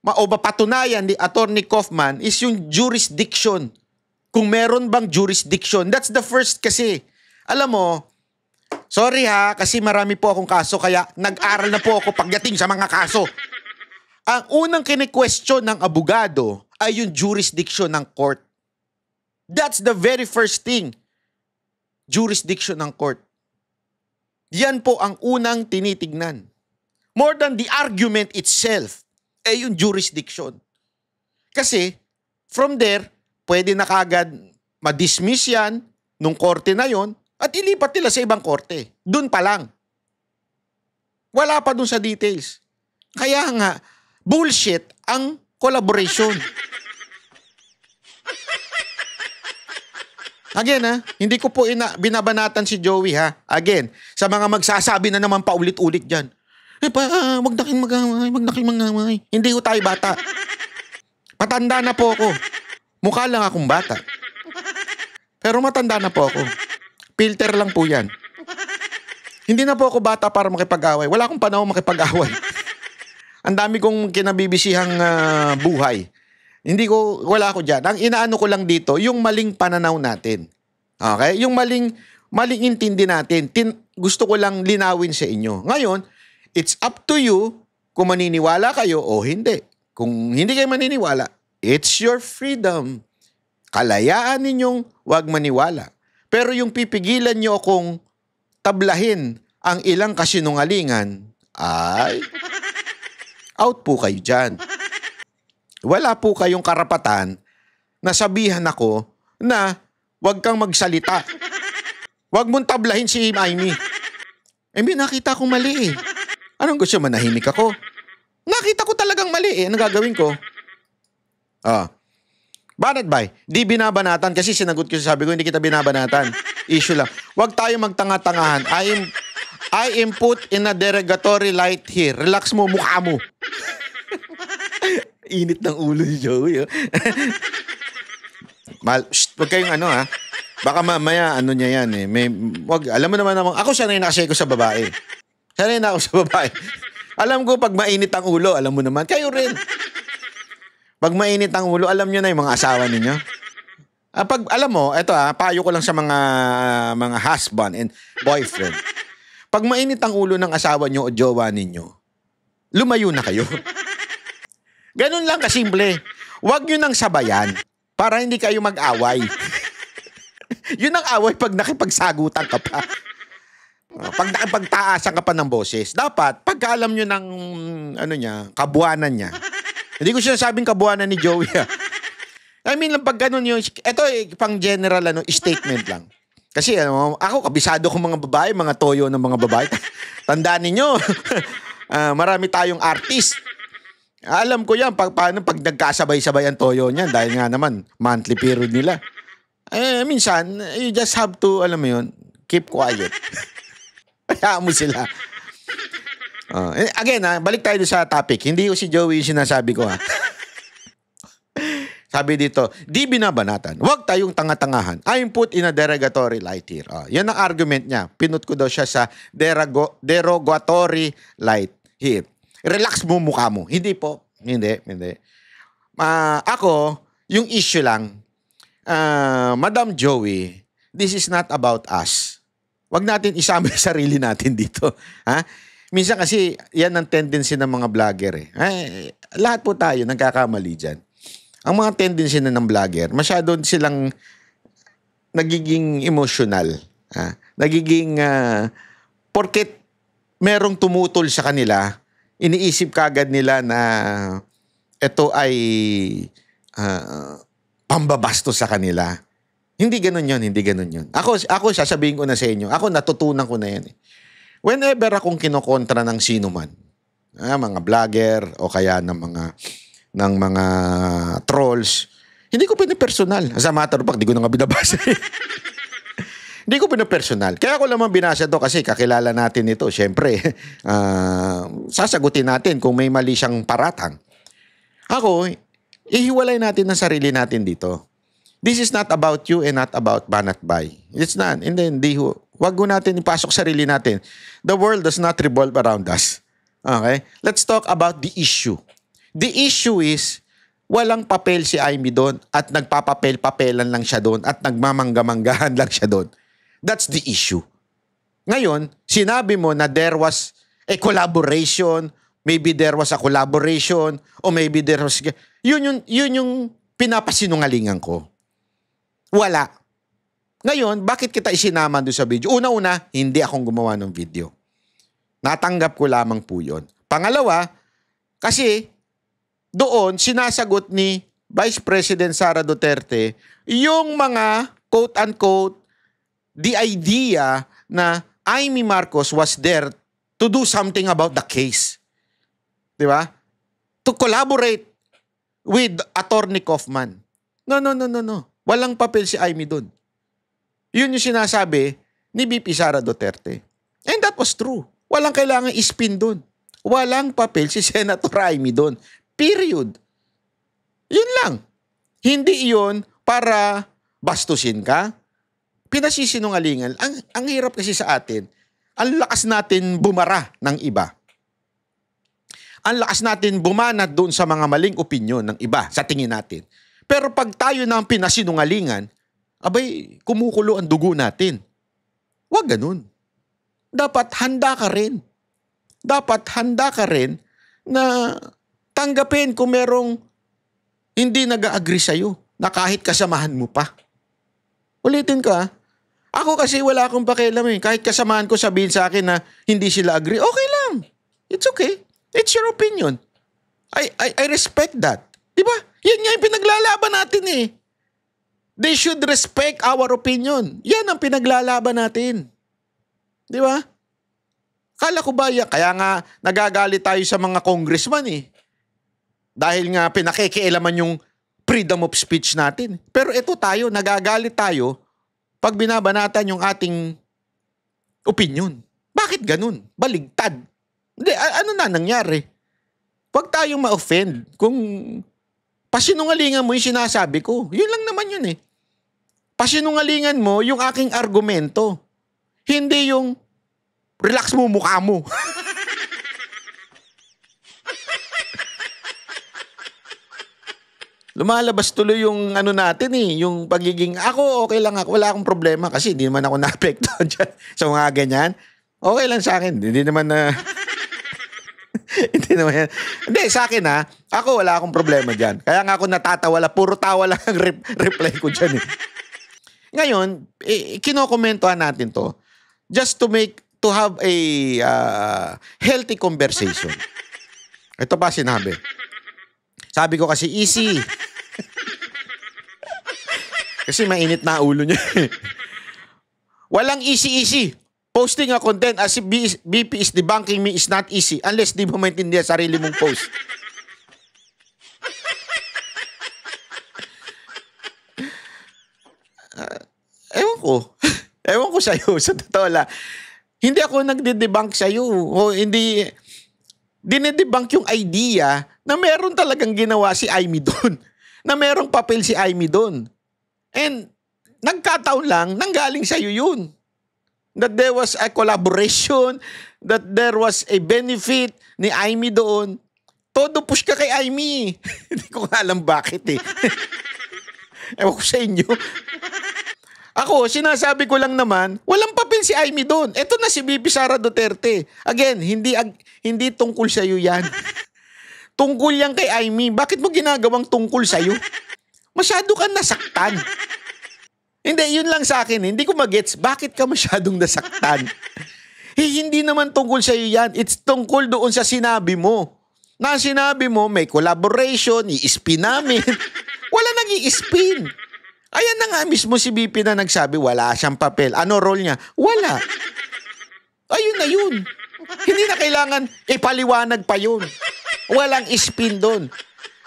A: o mapatunayan ni Attorney Kaufman is yung jurisdiction. Kung meron bang jurisdiction. That's the first kasi. Alam mo, sorry ha, kasi marami po akong kaso kaya nag-aral na po ako pagdating sa mga kaso. Ang unang kine-question ng abogado ay yung jurisdiction ng court. That's the very first thing. Jurisdiction ng court. Yan po ang unang tinitignan. More than the argument itself, yung jurisdiction. Kasi, from there, pwede na kagad ma-dismiss yan nung korte na yon at ilipat nila sa ibang korte. Doon pa lang. Wala pa dun sa details. Kaya nga, bullshit ang collaboration. Again hindi ko po binabanatan si Joey Again, sa mga magsasabi na naman paulit-ulit dyan. Wag na kayong mag-away. Hindi ko tayo bata. Matanda na po ako. Mukha lang akong bata. Pero matanda na po ako. Filter lang po yan. Hindi na po ako bata para makipag-away. Wala akong panahon makipag-away. Ang dami kong kinabibisihang buhay. Wala ako dyan. Ang inaano ko lang dito, yung maling pananaw natin. Okay? Yung maling intindi natin. Gusto ko lang linawin sa inyo. Ngayon, it's up to you kung maniniwala kayo o hindi. Kung hindi kayo maniniwala, it's your freedom. Kalayaan ninyong wag maniwala. Pero yung pipigilan nyo akong tablahin ang ilang kasinungalingan, ay out po kayo dyan. Wala po kayong karapatan na sabihan ako na wag kang magsalita. Wag mong tablahin si Amy. May nakita akong mali eh. Anong gusto, manahimik ako? Nakita ko talagang mali eh. Anong gagawin ko? Banat bay? Di binabanatan kasi sinagot ko, sabi ko hindi kita binabanatan. Issue lang. Wag tayo magtanga-tangahan. I am put in a derogatory light here. Relax mo, mukha mo. Init ng ulo ni Joey. Wag kayong baka mamaya niya yan eh. Alam mo naman ako sanay na kasi ko sa babae. Sanay na ako sa babae. Alam ko pag mainit ang ulo, alam mo naman. Kayo rin. Pag mainit ang ulo, alam nyo na yung mga asawa ninyo. Alam mo, payo ko lang sa mga husband and boyfriend. Pag mainit ang ulo ng asawa nyo o jowa ninyo, lumayo na kayo. Ganun lang kasimple. Huwag nyo nang sabayan para hindi kayo mag-away. Yun ang away pag nakipagsagutan ka pa. Pag nakipagtaasan ka pa ng boses. Dapat, pagka alam nyo ng kabuanan niya. Hindi ko sinasabing kabuanan ni Joey. I mean, pag ganun yun, ito pang general statement lang. Kasi ako, kabisado ko mga babae, mga toyo ng mga babae. Tandaan ninyo, marami tayong artist. Alam ko yan, paano pag nagkasabay-sabay ang toyo niyan, dahil nga naman, monthly period nila. Minsan, you just have to, alam mo yun, keep quiet. Hayaan mo sila. Again, balik tayo sa topic. Hindi ko si Joey yung sinasabi ko, Sabi dito, di binabanatan. Huwag tayong tanga-tangahan. I'm put in a derogatory light here. Yan ang argument niya. Pinut ko daw siya sa derogatory light here. Relax mo mukha mo. Hindi po. Hindi. Ako, yung issue lang, Madam Joey, this is not about us. Huwag natin isama yung sarili natin dito. Minsan kasi, yan ang tendency ng mga vlogger eh. Lahat po tayo nagkakamali dyan. Ang mga tendency na ng vlogger, masyado silang nagiging emotional. Nagiging, porket merong tumutol sa kanila, iniisip kagad nila na ito ay pambabastos sa kanila. Hindi ganun yun. Ako sasabihin ko na sa inyo, ako natutunan ko na yan eh. Whenever akong kinokontra ng sino man, mga vlogger o kaya ng mga trolls, hindi ko pinipersonal. As a matter of fact, di ko na nga binabasa. Hindi ko pinipersonal. Kaya ako naman binasa to kasi kakilala natin ito. Siyempre, sasagutin natin kung may mali siyang paratang. Ako, ihiwalay natin ang sarili natin dito. This is not about you and not about Banat Bay. It's not. And then, wag ko natin ipasok sarili natin. The world does not revolve around us. Okay? Let's talk about the issue. The issue is, walang papel si Amy doon at nagpapapel-papelan lang siya doon at nagmamangga-manggahan lang siya doon. That's the issue. Ngayon, sinabi mo na there was a collaboration, maybe there was a collaboration, o maybe there was... Yun yung pinapasinungalingan ko. Wala. Ngayon, bakit kita isinama doon sa video? Una-una, hindi akong gumawa ng video. Natanggap ko lamang po yun. Pangalawa, kasi doon sinasagot ni Vice President Sara Duterte yung mga quote-unquote the idea na Amy Marcos was there to do something about the case. Di ba? To collaborate with Attorney Kaufman. No. Walang papel si Amy doon. Yun yung sinasabi ni VP Sara Duterte. And that was true. Walang kailangan ispin doon. Walang papel si Senator Amy doon. Period. Yun lang. Hindi yun para bastusin ka. Pinasisinungalingan. Ang hirap kasi sa atin, ang lakas natin bumara ng iba. Ang lakas natin bumanat doon sa mga maling opinyon ng iba sa tingin natin. Pero pag tayo na ang pinasinungalingan, abay, kumukulo ang dugo natin. Huwag ganun. Dapat handa ka rin. Dapat handa ka rin na tanggapin kung merong hindi nag-agree sa'yo na kahit kasamahan mo pa. Ulitin ka. Ako kasi wala akong pakialam eh. Kahit kasamahan ko sabihin sa akin na hindi sila agree, okay lang. It's okay. It's your opinion. I respect that. Diba? Yan nga yung pinaglalaban natin eh. They should respect our opinion. Yan ang pinaglalaban natin. Diba? Kala ko ba yan? Kaya nga nagagalit tayo sa mga congressman eh. Dahil nga pinakikialaman yung freedom of speech natin. Pero ito tayo, nagagalit tayo pag binabanatan yung ating opinion. Bakit ganun? Baligtad. Hindi, ano na nangyari? Huwag tayong ma-offend kung pasinungalingan mo yung sinasabi ko. Yun lang naman yun eh. Pasinungalingan mo yung aking argumento. Hindi yung relax mo mukha mo. Lumalabas tuloy yung ano natin eh, yung pagiging, ako okay lang ako, wala akong problema kasi hindi naman ako na-apektuhan dyan sa mga ganyan. Okay lang sa akin, hindi naman na, hindi naman yan. Hindi, sa akin ha, ako wala akong problema dyan. Kaya nga ako natatawala, puro tawa lang ang reply ko dyan eh. Ngayon, kinokomentohan natin to just to have a healthy conversation. Ito pa sinabi. Sabi ko kasi easy. Kasi mainit na ulo niya. Walang easy. Posting a content as if BP is debunking me is not easy unless di mo maintindihan sarili mong post. Ewan ko sa'yo, sa totoo lang. Hindi ako nagde-debunk sa'yo. O hindi, dinedebunk yung idea na meron talagang ginawa si Amy doon. Na merong papel si Amy doon. And nagkataon lang, nanggaling sa'yo yun. That there was a collaboration, that there was a benefit ni Amy doon. Todo push ka kay Amy. Hindi ko alam bakit eh. Ewan ko sa inyo. Ako, sinasabi ko lang naman, walang papel si Amy doon. Ito na si VP Sara Duterte. Again, hindi tungkol sa'yo yan. Tungkol yan kay Amy. Bakit mo ginagawang tungkol sa'yo? Masyado ka nasaktan. Hindi, yun lang sa akin. Hindi ko magets. Bakit ka masyadong nasaktan? Hindi naman tungkol sa'yo yan. It's tungkol doon sa sinabi mo. Na sinabi mo, may collaboration, i-spin namin. Wala nang i-spin. Ayan na nga mismo si BP na nagsabi, wala siyang papel. Ano role niya? Wala. Ayun na yun. Hindi na kailangan ipaliwanag pa yun. Walang spin doon.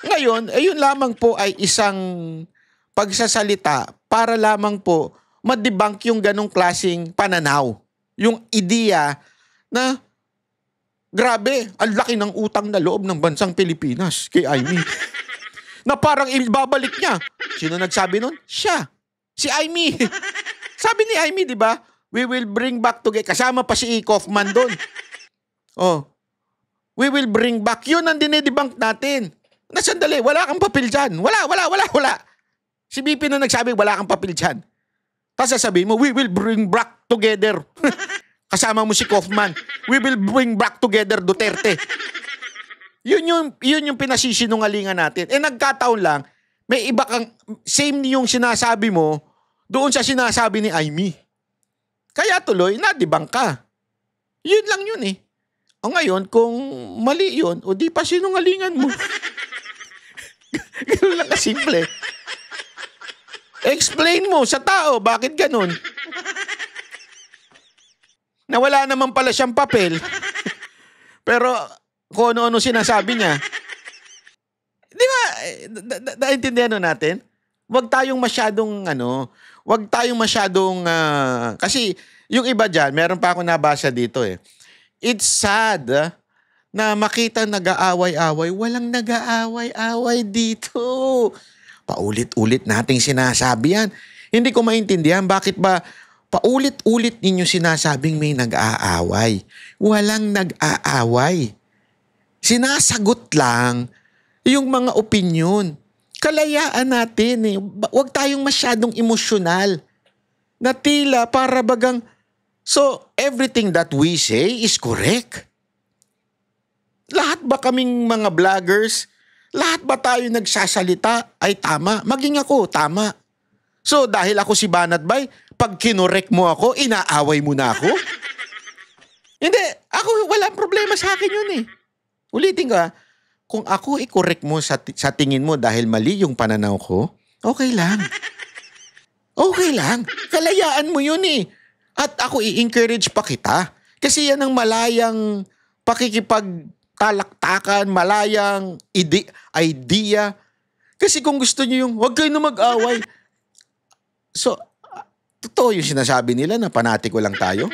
A: Ngayon, ayun lamang po ay isang pagsasalita para lamang po ma-debunk yung ganong klaseng pananaw. Yung ideya na grabe, ang laki ng utang na loob ng bansang Pilipinas kay Amy. Na parang ibabalik niya. Sino nagsabi nun? Siya. Si Amy. Sabi ni Amy, di ba? We will bring back together. Kasama pa si Kaufman doon. Oh. We will bring back. Yun ang dinidebunk natin. Sandali, wala kang papel dyan. Wala. Si BP na nagsabi, wala kang papel dyan. Tapos sasabihin mo, we will bring back together. Kasama mo si Kaufman. We will bring back together Duterte. Yun yung pinasisinungalingan natin. Nagkataon lang, may iba kang, same yung sinasabi mo, doon sa sinasabi ni Amy. Kaya tuloy, na-debunk ka. Yun lang yun eh. O ngayon, kung mali yun, o di pa sinungalingan mo. Ganun lang kasimple. Explain mo sa tao, bakit ganun? Na wala naman pala siyang papel. Pero kung ano-ano sinasabi niya. Di ba? Naintindihan natin? Huwag tayong masyadong kasi yung iba dyan, meron pa ako nabasa dito eh. It's sad na makita nag-aaway-away. Walang nag-aaway-away dito. Paulit-ulit nating sinasabi yan. Hindi ko maintindihan bakit ba paulit-ulit ninyo sinasabing may nag-aaway. Walang nag-aaway. Sinasagot lang yung mga opinyon. Kalayaan natin eh. Huwag tayong masyadong emosyonal. Na tila para bagang, so everything that we say is correct. Lahat ba kaming mga vloggers, lahat ba tayo nagsasalita ay tama? Maging ako, tama. So dahil ako si Banat Bay, pag kinorek mo ako, inaaway mo na ako? Hindi, ako walang problema sa akin yun eh. Ulitin ka, kung ako i-correct mo sa tingin mo dahil mali yung pananaw ko, okay lang. Okay lang. Kalayaan mo yun eh. At ako i-encourage pa kita. Kasi yan ang malayang pakikipagtalaktakan, malayang idea. Kasi kung gusto niyo yung, wag kayo na mag-away. So, totoo yung sinasabi nila na panatiko lang tayo?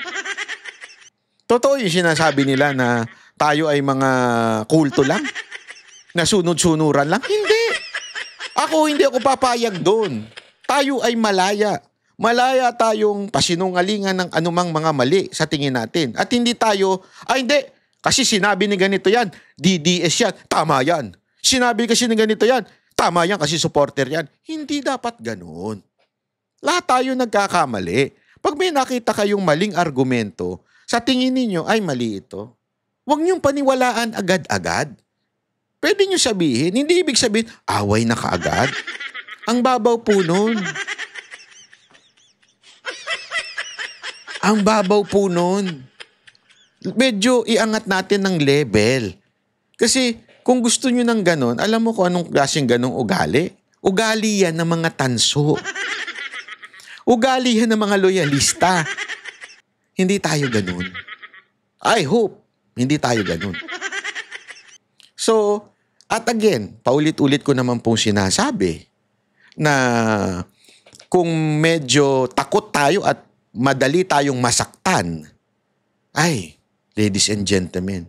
A: Totoo yung sinasabi nila na tayo ay mga kulto lang? Na sunod-sunuran lang? Hindi. Hindi ako papayag doon. Tayo ay malaya. Malaya tayong pasinungalingan ng anumang mga mali sa tingin natin. At hindi tayo, hindi, kasi sinabi ni ganito yan, DDS yan, tama yan. Sinabi kasi ni ganito yan, tama yan kasi supporter yan. Hindi dapat ganun. Lahat tayo nagkakamali. Pag may nakita kayong maling argumento, sa tingin ninyo ay mali ito, huwag niyong paniwalaan agad-agad. Pwede nyo sabihin, hindi ibig sabihin, away na kaagad. Ang babaw po nun. Ang babaw po nun. Medyo iangat natin ng level. Kasi kung gusto nyo ng ganon, alam mo kung anong klaseng ganong ugali? Ugali yan ng mga tanso. Ugali yan ng mga loyalista. Hindi tayo ganon. I hope hindi tayo ganon. So, at again, paulit-ulit ko naman pong sinasabi na kung medyo takot tayo at madali tayong masaktan, ay, ladies and gentlemen,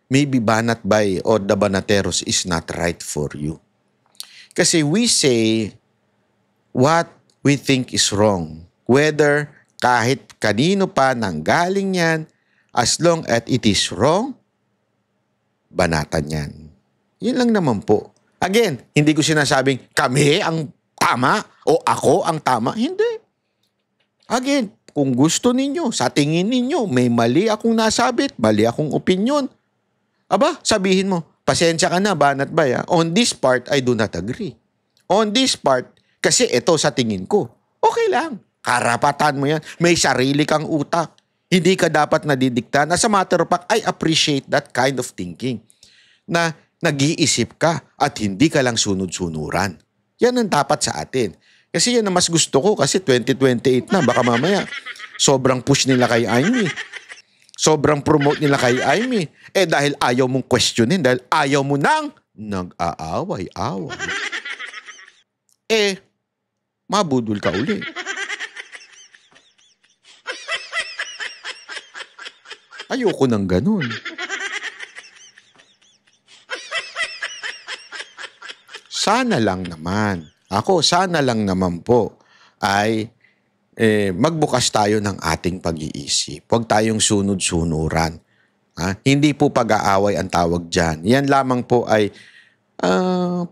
A: maybe Banat Bay or the Banateros is not right for you. Kasi we say what we think is wrong. Whether kahit kanino pa nanggaling yan, as long as it is wrong, banatan yan. Yun lang naman po. Again, hindi ko sinasabing kami ang tama o ako ang tama. Hindi. Again, kung gusto ninyo, sa tingin ninyo, may mali akong nasabit, mali akong opinion. Aba, sabihin mo, pasensya ka na, Banat Bay. On this part, I do not agree. On this part, kasi ito sa tingin ko, okay lang. Karapatan mo yan. May sarili kang utak. Hindi ka dapat nadidikta. As a matter of fact, I appreciate that kind of thinking. Na nag-iisip ka at hindi ka lang sunod-sunuran. Yan ang dapat sa atin. Kasi yan ang mas gusto ko kasi 2028 na. Baka mamaya, sobrang push nila kay Amy. Sobrang promote nila kay Amy. Dahil ayaw mong questionin, dahil ayaw mo nang nag-aaway-away. Mabudol ka uli. Ayoko nang ganun. Sana lang naman, sana lang naman po ay magbukas tayo ng ating pag-iisip. Huwag tayong sunod-sunuran. Hindi po pag-aaway ang tawag dyan. Yan lamang po ay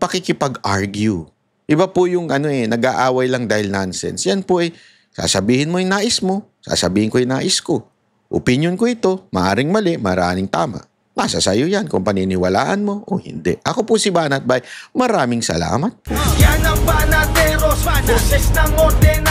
A: pakikipag-argue. Iba po yung nag-aaway lang dahil nonsense. Yan po ay sasabihin mo yung nais mo, sasabihin ko yung nais ko. Opinion ko ito, maaaring mali, maaaring tama. Nasa sayo yan kung paniniwalaan mo o hindi. Ako po si Banat Bay. Maraming salamat po.
G: Yan ang Banateros, boses ng ordena.